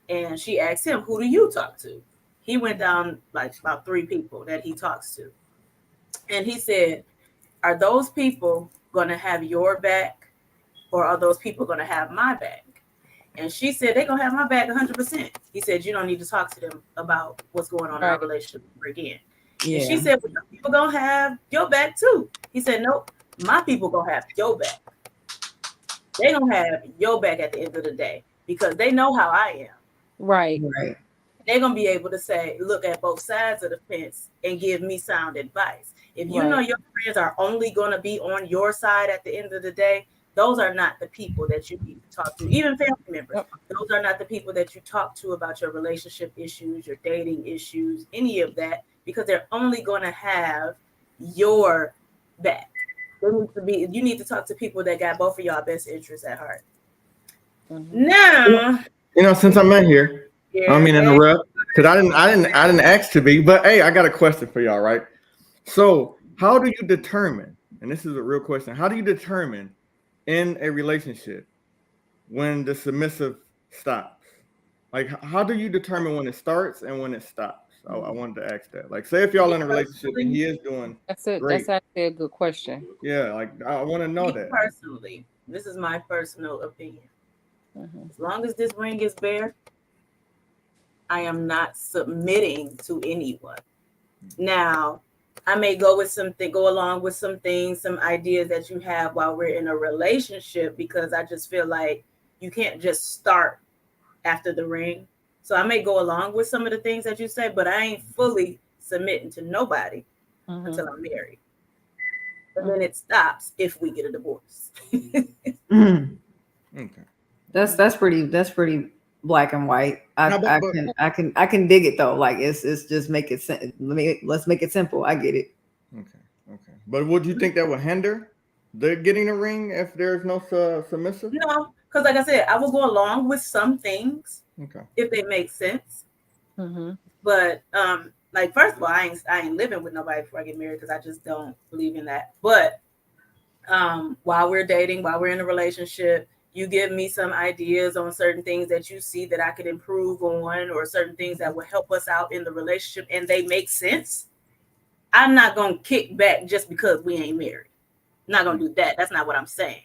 and she asked him, "Who do you talk to?" He went down like about 3 people that he talks to, and he said, "Are those people going to have your back, or are those people going to have my back?" And she said, they're going to have my back 100%. He said, you don't need to talk to them about what's going on in our Right. relationship ever again. And she Yeah. said, well, your people going to have your back too. He said, nope, my people going to have your back. They going to have your back at the end of the day because they know how I am. Right. Right. They're going to be able to say, look at both sides of the fence and give me sound advice. If you know Right. your friends are only going to be on your side at the end of the day, those are not the people that you need to talk to. Even family members, Yep. those are not the people that you talk to about your relationship issues, your dating issues, any of that, because they're only going to have your back. You need to talk to people that got both of y'all best interests at heart. Hmm. Now, Since I'm in here, I don't yeah, mean to hey, interrupt because I didn't ask to be, but hey, I got a question for y'all, right? So, how do you determine, and this is a real question, how do you determine in a relationship when the submissive stops? Like, how do you determine when it starts and when it stops? I wanted to ask that. Like, say if y'all me in a relationship and personally, he is doing That's it. great, That's actually a good question. yeah, like I want to know me that. personally, this is my personal opinion. Hmm. As long as this ring is bare, I am not submitting to anyone. Now, I may go along with some things, some ideas that you have while we're in a relationship because I just feel like you can't just start after the ring. So I may go along with some of the things that you say, but I ain't fully submitting to nobody Hmm. until I'm married. And then it stops if we get a divorce. Mhm. Okay. That's pretty black and white. No, I but can I can dig it though. Like it's just make it let's make it simple. I get it. okay, okay. But would you think that would hinder the getting a ring if there's no submissive? No, because like I said, I will go along with some things Okay. if they make sense. Hmm. But like first of all, I ain't living with nobody before I get married because I just don't believe in that. But while we're dating, while we're in a relationship, you give me some ideas on certain things that you see that I could improve on, or certain things that will help us out in the relationship, and they make sense. I'm not gonna kick back just because we ain't married. I'm not gonna do that. That's not what I'm saying.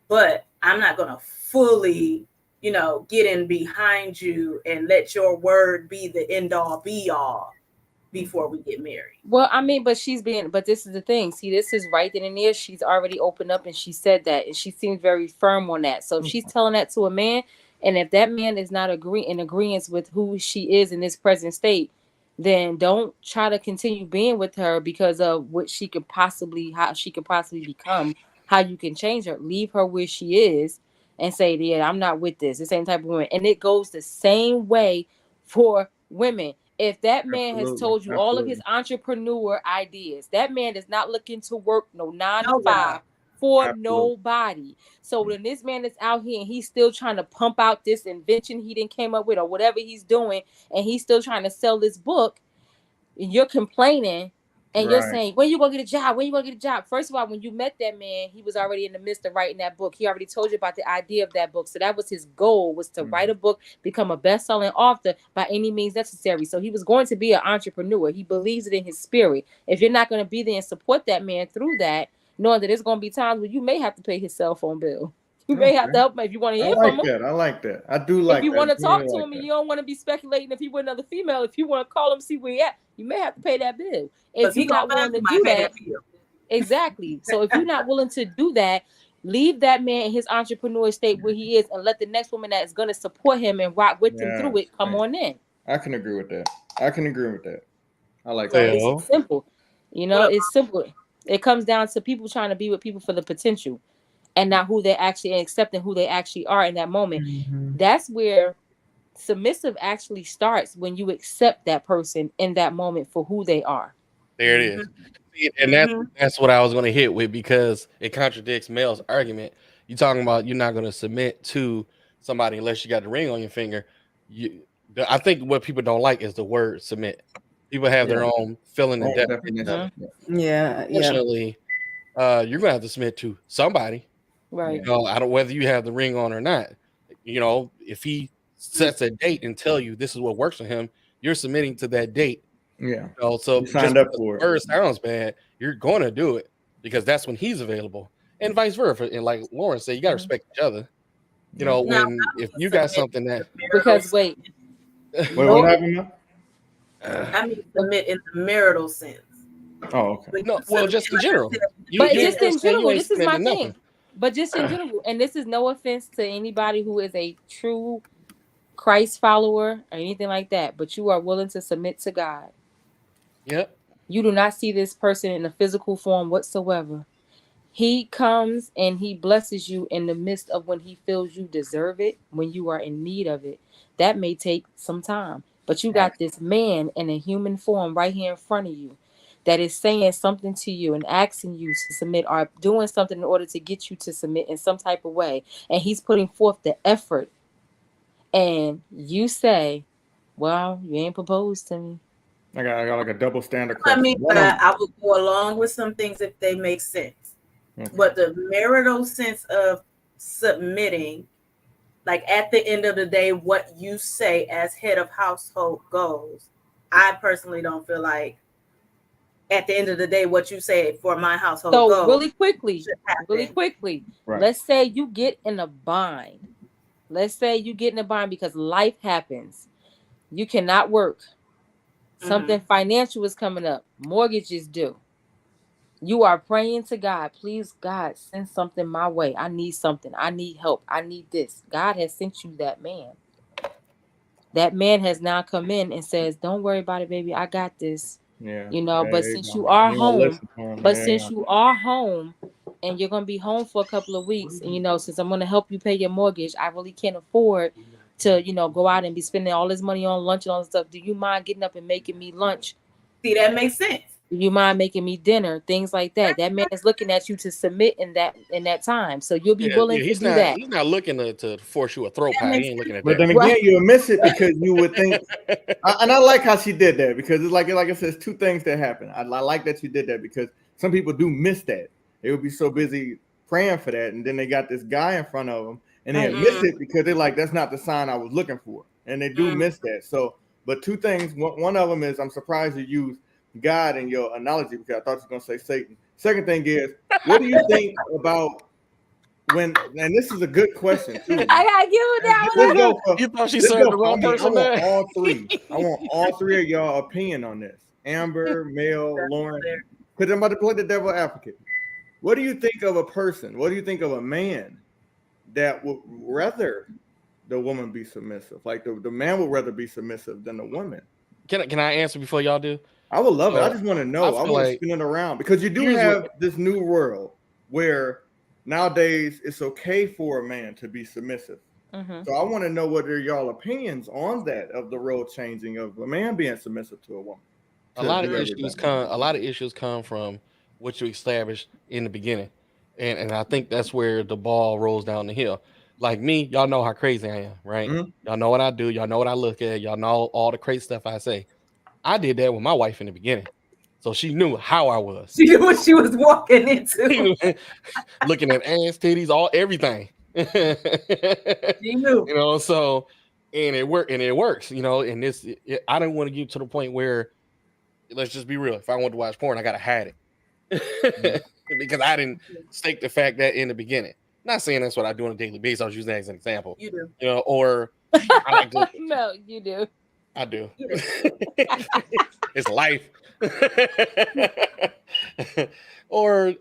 But I'm not gonna fully, get in behind you and let your word be the end all be all before we get married. Well, I mean, but this is the thing. See, this is right then and there. She's already opened up and she said that, and she seems very firm on that. So if she's Okay. telling that to a man, and if that man is not in agreement with who she is in this present state, then don't try to continue being with her because of how she could possibly become, how you can change her. Leave her where she is, and say, yeah, I'm not with this. The same type of woman, and it goes the same way for women. If that man has Absolutely. told you all of his Absolutely. entrepreneur ideas, that man is not looking to work no 9 to No, 5 for Absolutely. nobody. So when this man is out here and he's still trying to pump out this invention he didn't came up with or whatever he's doing, and he's still trying to sell this book, and you're complaining and you're Right. saying, when you gonna get a job? When you gonna get a job? First of all, when you met that man, he was already in the midst of writing that book. He already told you about the idea of that book. So that was his goal, was to write a book, become a best-selling author by any means necessary. So he was going to be an entrepreneur. He believes it in his spirit. If you're not going to be there and support that man through that, knowing that there's going to be times when you may have to pay his cell phone bill. You may have to help him if you want to I hear like from him. that. I like that. I do like If you that. want to I talk really to like him and that. you don't want to be speculating if he with another female, if you want to call him, see where he at, you may have to pay that bill. If he you're not willing to do that, exactly. So if you're not willing to do that, leave that man in his entrepreneur state where he is, and let the next woman that is going to support him and rock with him through it come on in. I can agree with that. I can agree with that. I like So that. it's simple. You know, it's simple. It comes down to people trying to be with people for the potential and not who they actually, and accepting who they actually are in that moment. Mhm. That's where submissive actually starts, when you accept that person in that moment for who they are. There it is. See, and that's what I was going to hit with, because it contradicts Mel's argument. You talking about you're not going to submit to somebody unless you got the ring on your finger. I think what people don't like is the word submit. People have their own feeling and definition. Yeah. Unfortunately, you're gonna have to submit to somebody, right? You know, I don't, whether you have the ring on or not. You know, if he sets a date and tell you this is what works for him, you're submitting to that date. Yeah. You know, so You signed up for it. Word sounds bad, you're going to do it because that's when he's available, and vice versa. And like Lauren said, you got to respect each other. You know, when if you got something that wait, what happened now? I mean, submit in the marital sense. Oh, okay. No, well, just in general. But just in general, this is my nothing. thing. But just in general, and this is no offense to anybody who is a true Christ follower or anything like that, but you are willing to submit to God. Yep. You do not see this person in a physical form whatsoever. He comes and he blesses you in the midst of when he feels you deserve it, when you are in need of it. That may take some time, but you got this man in a human form right here in front of you that is saying something to you and asking you to submit, or doing something in order to get you to submit in some type of way. And he's putting forth the effort. And you say, well, you ain't proposed to me. I got like a double standard I question. mean, I would go along with some things if they make sense. Okay. But the marital sense of submitting, like at the end of the day, what you say as head of household goes, I personally don't feel like at the end of the day, what you say for my household goes. So really quickly, let's say you get in a bind. Let's say you get in a bind because life happens. You cannot work. Something financial is coming up. Mortgage is due. You are praying to God. Please, God, send something my way. I need something. I need help. I need this. God has sent you that man. That man has now come in and says, don't worry about it, baby. I got this. Yeah. You know, but since you are home, and you're going to be home for a couple of weeks, and, you know, since I'm going to help you pay your mortgage, I really can't afford to, you know, go out and be spending all this money on lunch and all this stuff. Do you mind getting up and making me lunch? See, that makes sense. Do you mind making me dinner? Things like that. That man is looking at you to submit in that time. So you'll be willing to do that. He's not looking to force you a throw pie. He ain't looking at that. But then again, you'll miss it because you would think. And I like how she did that, because it's like I said, it's two things that happen. I like that you did that, because some people do miss that. They would be so busy praying for that, and then they got this guy in front of them, and they miss it because they're like, that's not the sign I was looking for, and they do miss that. So, but two things. One of them is, I'm surprised you used God in your analogy, because I thought you were going to say Satan. Second thing is, what do you think about when, and this is a good question too. I gotta give it that one. You thought she served the wrong person there? I want all three of y'all opinion on this. Amber, Mel, Lauren, because I'm about to play the devil advocate. What do you think of a person? What do you think of a man that would rather the woman be submissive? Like the man would rather be submissive than the woman. Can I answer before y'all do? I would love it. I just want to know. I want to spin it around, because you do have this new world where nowadays it's okay for a man to be submissive. Mm-hmm. So I want to know what are y'all opinions on that, of the role changing of a man being submissive to a woman. A lot of issues come from what you established in the beginning, and I think that's where the ball rolls down the hill. Like me, y'all know how crazy I am, right? Mhm. Y'all know what I do. Y'all know what I look at. Y'all know all the crazy stuff I say. I did that with my wife in the beginning, so she knew how I was. She knew what she was walking into. Looking at ass, titties, everything. She knew. You know, so and it works. You know, and I didn't want to get to the point where, let's just be real. If I want to watch porn, I gotta hide it because I didn't stake the fact that in the beginning. Not saying that's what I do on a daily basis. I was using that as an example. You do. You know, or I like to. No, you do. I do. You do. It's life. Or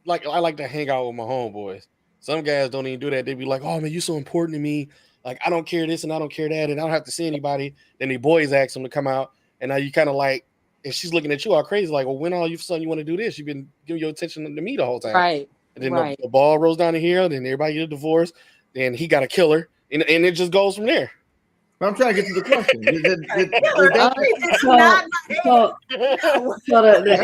like I like to hang out with my homeboys. Some guys don't even do that. They be like, "Oh man, you so important to me. Like I don't care this and I don't care that, and I don't have to see anybody." Then the boys ask them to come out, and now you kind of like, and she's looking at you all crazy, like, "Well, when all you son you want to do this? You've been giving your attention to me the whole time." Right. And then Right. the ball rolls down the hill. Then everybody get a divorce. Then he got a killer, and it just goes from there. But I'm trying to get to the question. The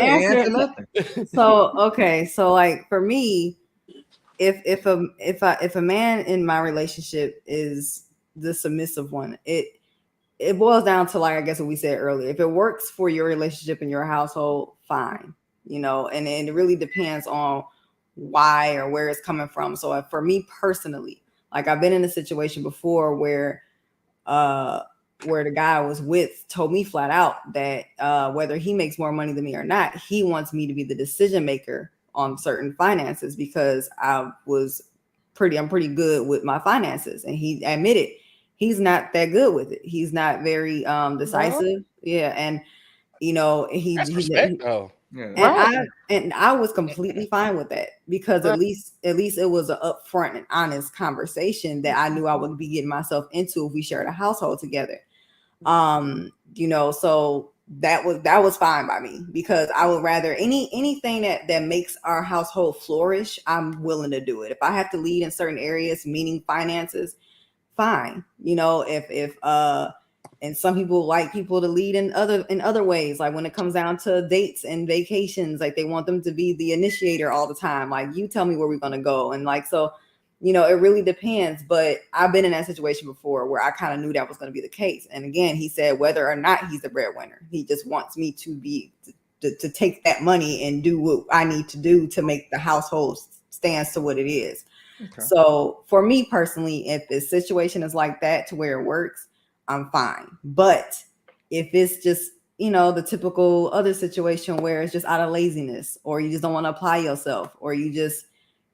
answer. So okay, so like for me, if a man in my relationship is the submissive one, it boils down to, like, I guess what we said earlier. If it works for your relationship and your household, fine, you know, and it really depends on why or where it's coming from. So for me personally, like I've been in a situation before where the guy I was with told me flat out that whether he makes more money than me or not, he wants me to be the decision maker on certain finances because I'm pretty good with my finances. And he admitted he's not that good with it. He's not very decisive. No. Yeah. And you know, That's respect, though. Yeah. And I was completely fine with that because at least it was an upfront and honest conversation that I knew I would be getting myself into if we shared a household together. You know, so that was fine by me because I would rather anything that makes our household flourish, I'm willing to do it. If I have to lead in certain areas, meaning finances, fine. You know, if and some people like people to lead in other ways, like when it comes down to dates and vacations, like they want them to be the initiator all the time. Like, you tell me where we're going to go. And like, so, you know, it really depends. But I've been in that situation before where I kind of knew that was going to be the case. And again, he said whether or not he's the breadwinner, he just wants me to be to take that money and do what I need to do to make the household stands to what it is. Okay. So for me personally, if the situation is like that to where it works, I'm fine. But if it's just, you know, the typical other situation where it's just out of laziness, or you just don't want to apply yourself, or you just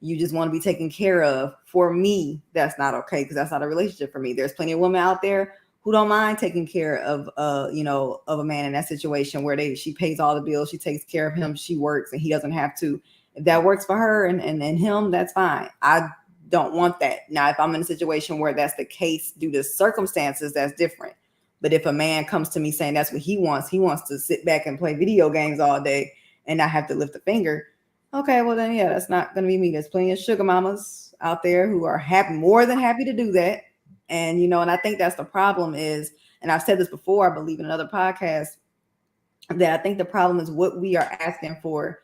want to be taken care of, for me, that's not okay, because that's not a relationship for me. There's plenty of women out there who don't mind taking care of you know, of a man in that situation where she pays all the bills, she takes care of him, she works, and he doesn't have to. If that works for her and him, that's fine. I don't want that. Now, if I'm in a situation where that's the case due to circumstances, that's different. But if a man comes to me saying that's what he wants to sit back and play video games all day and not have to lift a finger, okay, well then, yeah, that's not going to be me. There's plenty of sugar mamas out there who are more than happy to do that. And, you know, and I think that's the problem is, and I've said this before, I believe in another podcast, that I think the problem is what we are asking for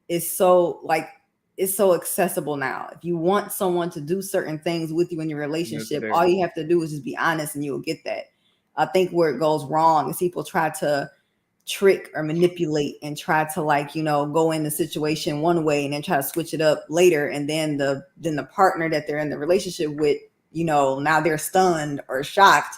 is so like, it's so accessible now. If you want someone to do certain things with you in your relationship, all you have to do is just be honest and you'll get that. I think where it goes wrong is people try to trick or manipulate and try to, like, you know, go in the situation one way and then try to switch it up later. And then the partner that they're in the relationship with, you know, now they're stunned or shocked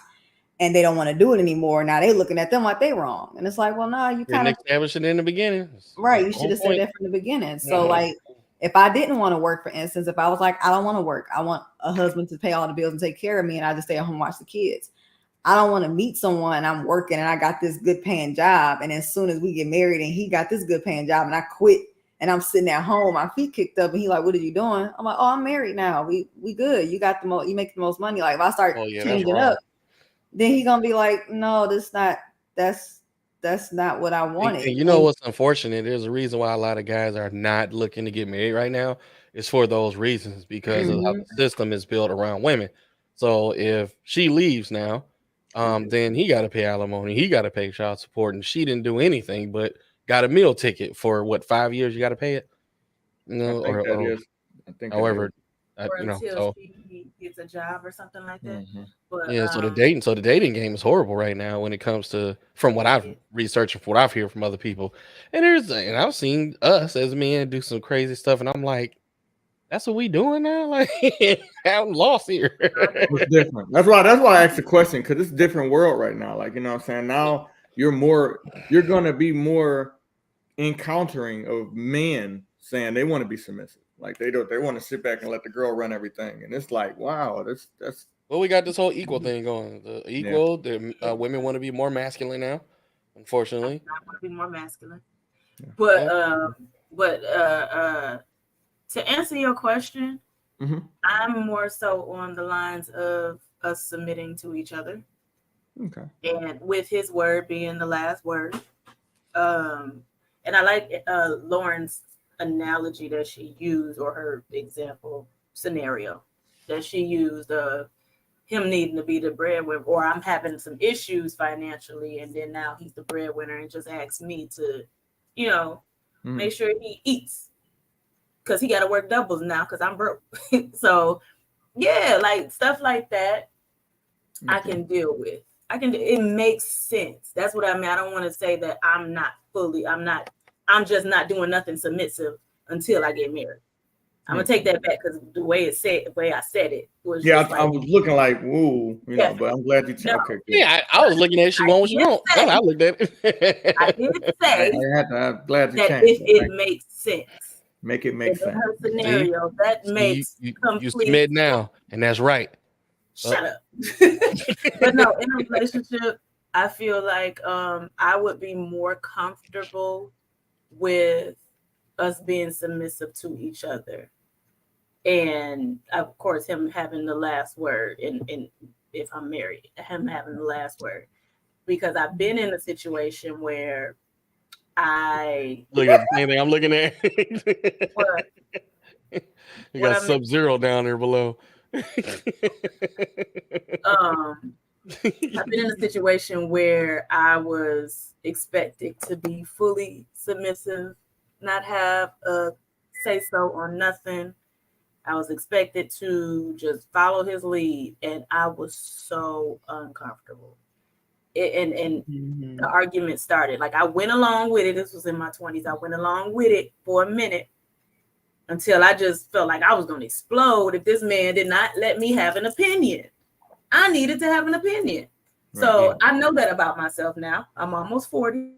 and they don't want to do it anymore. Now they're looking at them like they wrong. And it's like, well, no, you kind of established it in the beginning. Right. You should have said that from the beginning. So like, if I didn't want to work, for instance, if I was like, I don't want to work, I want a husband to pay all the bills and take care of me, and I just stay at home and watch the kids. I don't want to meet someone, I'm working and I got this good paying job, and as soon as we get married and he got this good paying job and I quit and I'm sitting at home, my feet kicked up, and he like, what are you doing? I'm like, oh, I'm married now. We good. You got you make the most money. Like, if I start changing up, then he gonna be like, no, that's not what I wanted. And you know what's unfortunate? There's a reason why a lot of guys are not looking to get married right now. It's for those reasons, because of how the system is built around women. So if she leaves now, then he got to pay alimony, he got to pay child support, and she didn't do anything but got a meal ticket for what 5 years you got to pay it, you I know, think that or is. I think that however, is. Or you know. until So she gets a job or something like that. Mhm. But yeah, so the dating game is horrible right now when it comes to from what I've researched and from what I've heard from other people. And I've seen us as men do some crazy stuff, and I'm like, that's what we doing now? Like, I'm lost here. It's different. That's why I asked the question, because it's a different world right now. Like, you know what I'm saying? Now you're gonna be more encountering of men saying they want to be submissive. Like they want to sit back and let the girl run everything. And it's like, wow, that's Well, we got this whole equal thing going. The yeah. equal, the women want to be more masculine now, unfortunately. I want to be more masculine. Yeah. But to answer your question, Mhm. I'm more so on the lines of us submitting to each other, Okay. and with his word being the last word. And I like Lauren's analogy that she used, or her example scenario that she used of him needing to be the breadwinner, or I'm having some issues financially, and then now he's the breadwinner and just asks me to, make sure he eats because he got to work doubles now because I'm broke. So yeah, like stuff like that, okay. I can deal with. It makes sense. That's what I mean. I don't want to say that I'm just not doing nothing submissive until I get married. I'm gonna take that back because the way I said it was I was looking like, woo, but I'm glad you no. okay. Good. Yeah, I was looking at she want what she want. That's how I looked at it. I did say I'm glad you that changed. it makes sense. Make it make sense. In her scenario, that makes complete you submit now, and that's right. Shut up. But no, in a relationship, I feel like I would be more comfortable with us being submissive to each other. And of course, him having the last word, and if I'm married, him having the last word. Because I've been in a situation where I look at the same thing I'm looking at. What? You got Sub-Zero down there below. I've been in a situation where I was expected to be fully submissive, not have a say so on nothing. I was expected to just follow his lead, and I was so uncomfortable. And the argument started. Like I went along with it. This was in my 20s. I went along with it for a minute until I just felt like I was going to explode if this man did not let me have an opinion. I needed to have an opinion. Right. So I know that about myself now. I'm almost 40.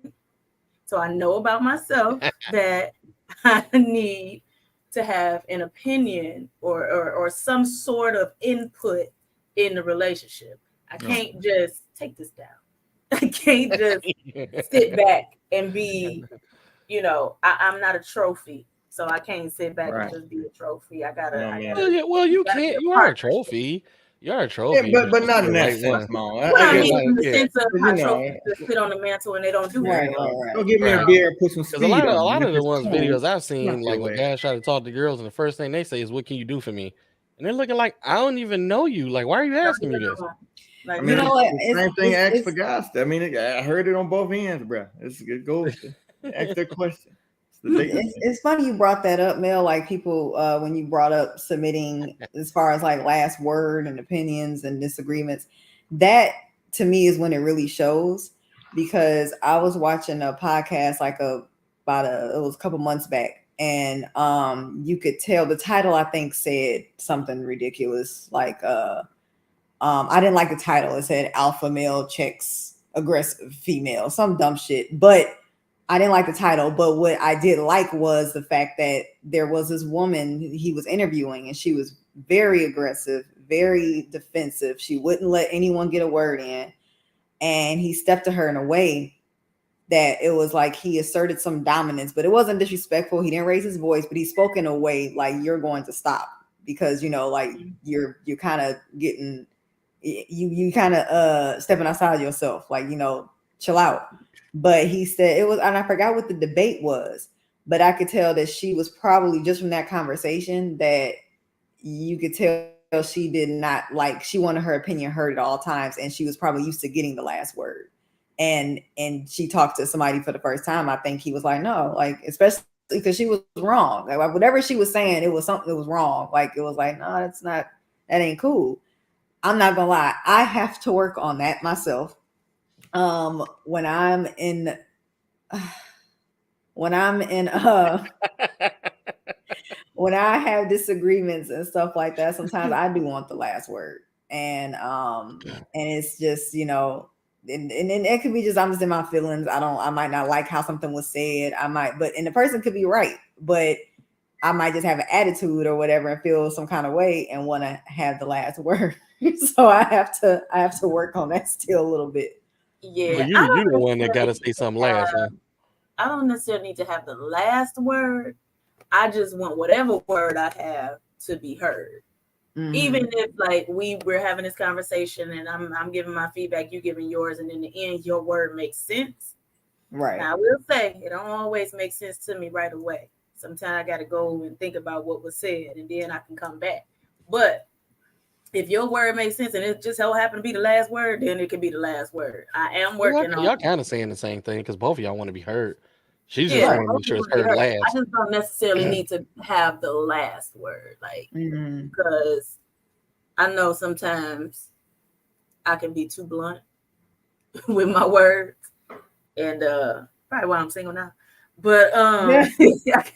So I know about myself that I need to have an opinion or some sort of input in the relationship. I can't just take this down. I can't just sit back and be, I'm not a trophy. So I can't sit back and just be a trophy. I gotta. Well, you can't. You are a trophy. You are a trophy. Yeah, but not in that sense, Mom. I mean, in the sense of how trophies just sit on the mantle and they don't do right. Don't give me a beer and put some speed on. A lot of the ones videos I've seen, like when guys try to talk to girls, and the first thing they say is, "What can you do for me?" And they're looking like, "I don't even know you. Like, why are you asking me this?" Like, I mean, same thing asked for guys. I mean, I heard it on both ends, bro. It goes to ask their question. It's funny you brought that up, Mel. Like people, when you brought up submitting as far as like last word and opinions and disagreements, that to me is when it really shows. Because I was watching a podcast it was a couple months back, and you could tell the title I think said something ridiculous like I didn't like the title. It said alpha male checks aggressive female, some dumb shit, but I didn't like the title. But what I did like was the fact that there was this woman he was interviewing, and she was very aggressive, very defensive. She wouldn't let anyone get a word in. And he stepped to her in a way that it was like he asserted some dominance, but it wasn't disrespectful. He didn't raise his voice, but he spoke in a way like, you're going to stop because, like you're kind of getting, you kind of stepping outside yourself, like, chill out. But he said it was, and I forgot what the debate was, but I could tell that she was probably just from that conversation that you could tell she did not like, she wanted her opinion heard at all times, and she was probably used to getting the last word. And she talked to somebody for the first time. I think he was like, no, like, especially because she was wrong. Like, whatever she was saying, it was something that was wrong. Like, it was like, no, that's not, that ain't cool. I'm not gonna lie, I have to work on that myself. When I'm in when I have disagreements and stuff like that, sometimes I do want the last word. And it's just, you know, and it could be just, I'm just in my feelings. I might not like how something was said. And the person could be right, but I might just have an attitude or whatever and feel some kind of way and want to have the last word. So I have to work on that still a little bit. Yeah, But you the one that got to say something last. Huh? I don't necessarily need to have the last word. I just want whatever word I have to be heard. Mm-hmm. Even if like we're having this conversation and I'm giving my feedback, you giving yours, and in the end your word makes sense. Right. Now I will say it don't always make sense to me right away. Sometimes I got to go and think about what was said, and then I can come back. But if your word makes sense and it just so happened to be the last word, then it can be the last word. I am working on. Y'all kind of saying the same thing because both of y'all want to be heard. She's just want to make sure it's heard last. I just don't necessarily need to have the last word, like, because I know sometimes I can be too blunt with my words, and probably why I'm single now. But I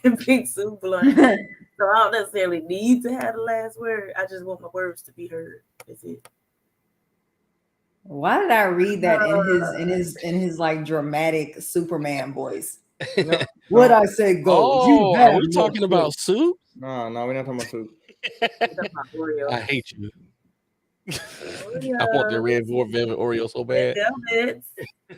can be too blunt, so I don't necessarily need to have the last word. I just want my words to be heard. That's it. Why did I read that in his like dramatic Superman voice? What I say goes. Oh, are we talking about soup? No, we're not talking about soup. I hate you. I want the red velvet Oreo so bad.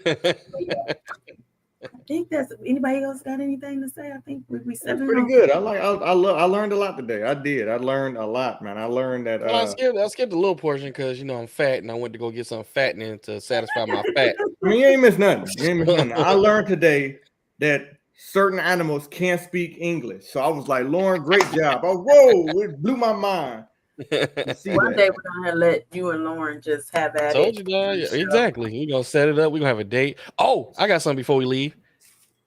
I think that's. Anybody else got anything to say? I think we said pretty good. I learned a lot today. I did. I learned a lot, man. I learned that. Well, I skipped a little portion because I'm fat and I went to go get some fattening to satisfy my fat. I mean, you ain't missed nothing. I learned today that certain animals can't speak English. So I was like, Lauren, great job. Oh, whoa, it blew my mind. One day we're gonna let you and Lauren just have at Told you, dog. Exactly. We're gonna set it up. We're gonna have a date. Oh, I got something before we leave.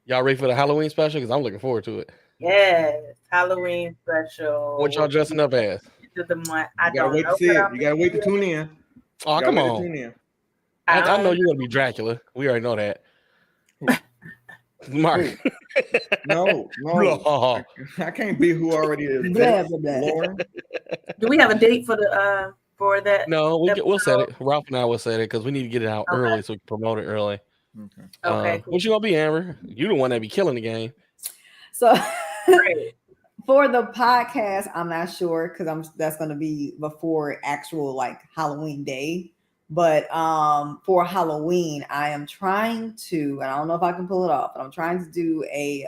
Y'all ready for the Halloween special? Because I'm looking forward to it. Yes, Halloween special. What y'all dressing up as? I gotta wait to see it. You gotta wait to tune in. Oh, come on. I know you're gonna be Dracula. We already know that. Mark. No. I can't be who already is. Lauren. Do we have a date for the for that? No, we'll set it. Ralph and I will set it because we need to get it out early so we can promote it early. Okay. Cool. What you gonna be, Amber? You the one that be killing the game. So for the podcast, I'm not sure because that's gonna be before actual like Halloween day. But for Halloween, I am trying to, and I don't know if I can pull it off, but I'm trying to do a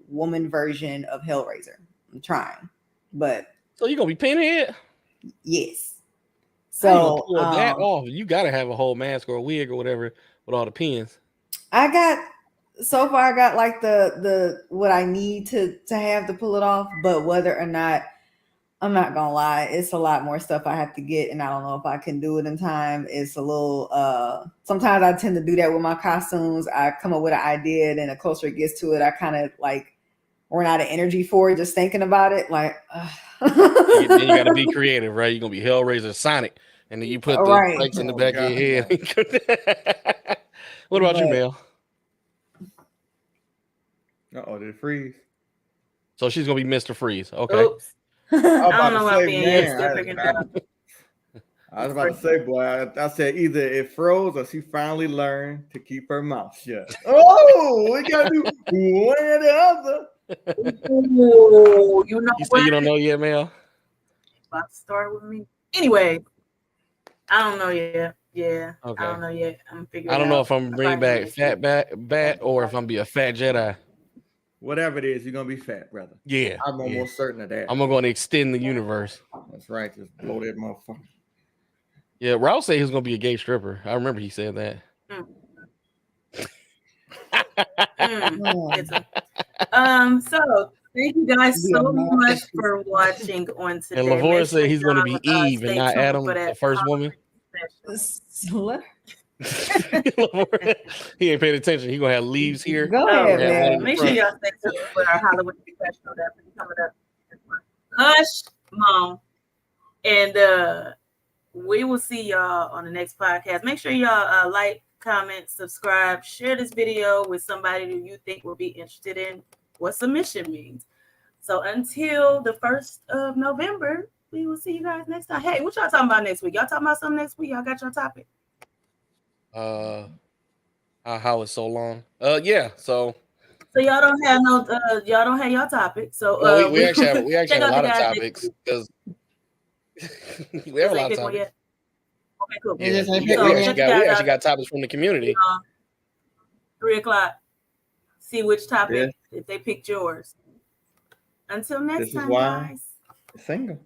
woman version of Hellraiser. I'm trying, but so you gonna be Pinhead? Yes. So pull that off. You gotta have a whole mask or a wig or whatever with all the pins. I got like the what I need to have to pull it off, but whether or not, I'm not gonna lie, it's a lot more stuff I have to get, and I don't know if I can do it in time. It's a little sometimes I tend to do that with my costumes. I come up with an idea, and the closer it gets to it, I kind of like run out of energy for it just thinking about it. Like then you gotta be creative, right? You're gonna be Hellraiser Sonic, and then you put the spikes in the back of your head. What about you, Mel? Did it freeze? So she's gonna be Mr. Freeze. Okay. Oops. I don't know what I'm being I was about to say, boy, I said either it froze or she finally learned to keep her mouth shut. Oh, we gotta do one or the other. Ooh, you know you say you don't know yet, Mel? About to start with me. Anyway, I don't know yet. Yeah, okay. I don't know yet. I'm figuring. I don't know if I'm bringing back fat bat or if I'm be a fat Jedi. Whatever it is, you're gonna be fat, brother. Yeah, I'm almost certain of that. I'm gonna extend the universe. That's right. Just blow that motherfucker. Yeah, Ralph said he was gonna be a gay stripper. I remember he said that. So Thank you guys Be a so mom. much for watching on today. And Lavora Make said sure he's going to y'all, be Eve and stay not tuned Adam, for that the first woman. special. Lavora, he ain't paying attention. He gonna have leaves here. Go Oh, ahead, Yeah, one man. in the make sure front. y'all stay tuned for our Halloween special that's coming up. Hush, Mom. And we will see y'all on the next podcast. Make sure y'all like, comment, subscribe, share this video with somebody who you think will be interested in what submission means. So until the 1st of November, we will see you guys next time. Hey, what y'all talking about next week? Y'all talking about something next week? Y'all got your topic? How it's so long? Yeah. So y'all don't have y'all don't have your topic. So no, we actually have check a out lot the of guys topics because we Ain't have a lot of picked one topics. yet? Okay, cool. It just ain't we picked one actually yet. got topics from the community. 3:00. See which topic Yeah. if they picked yours. Until next This is time, why guys. I'm single.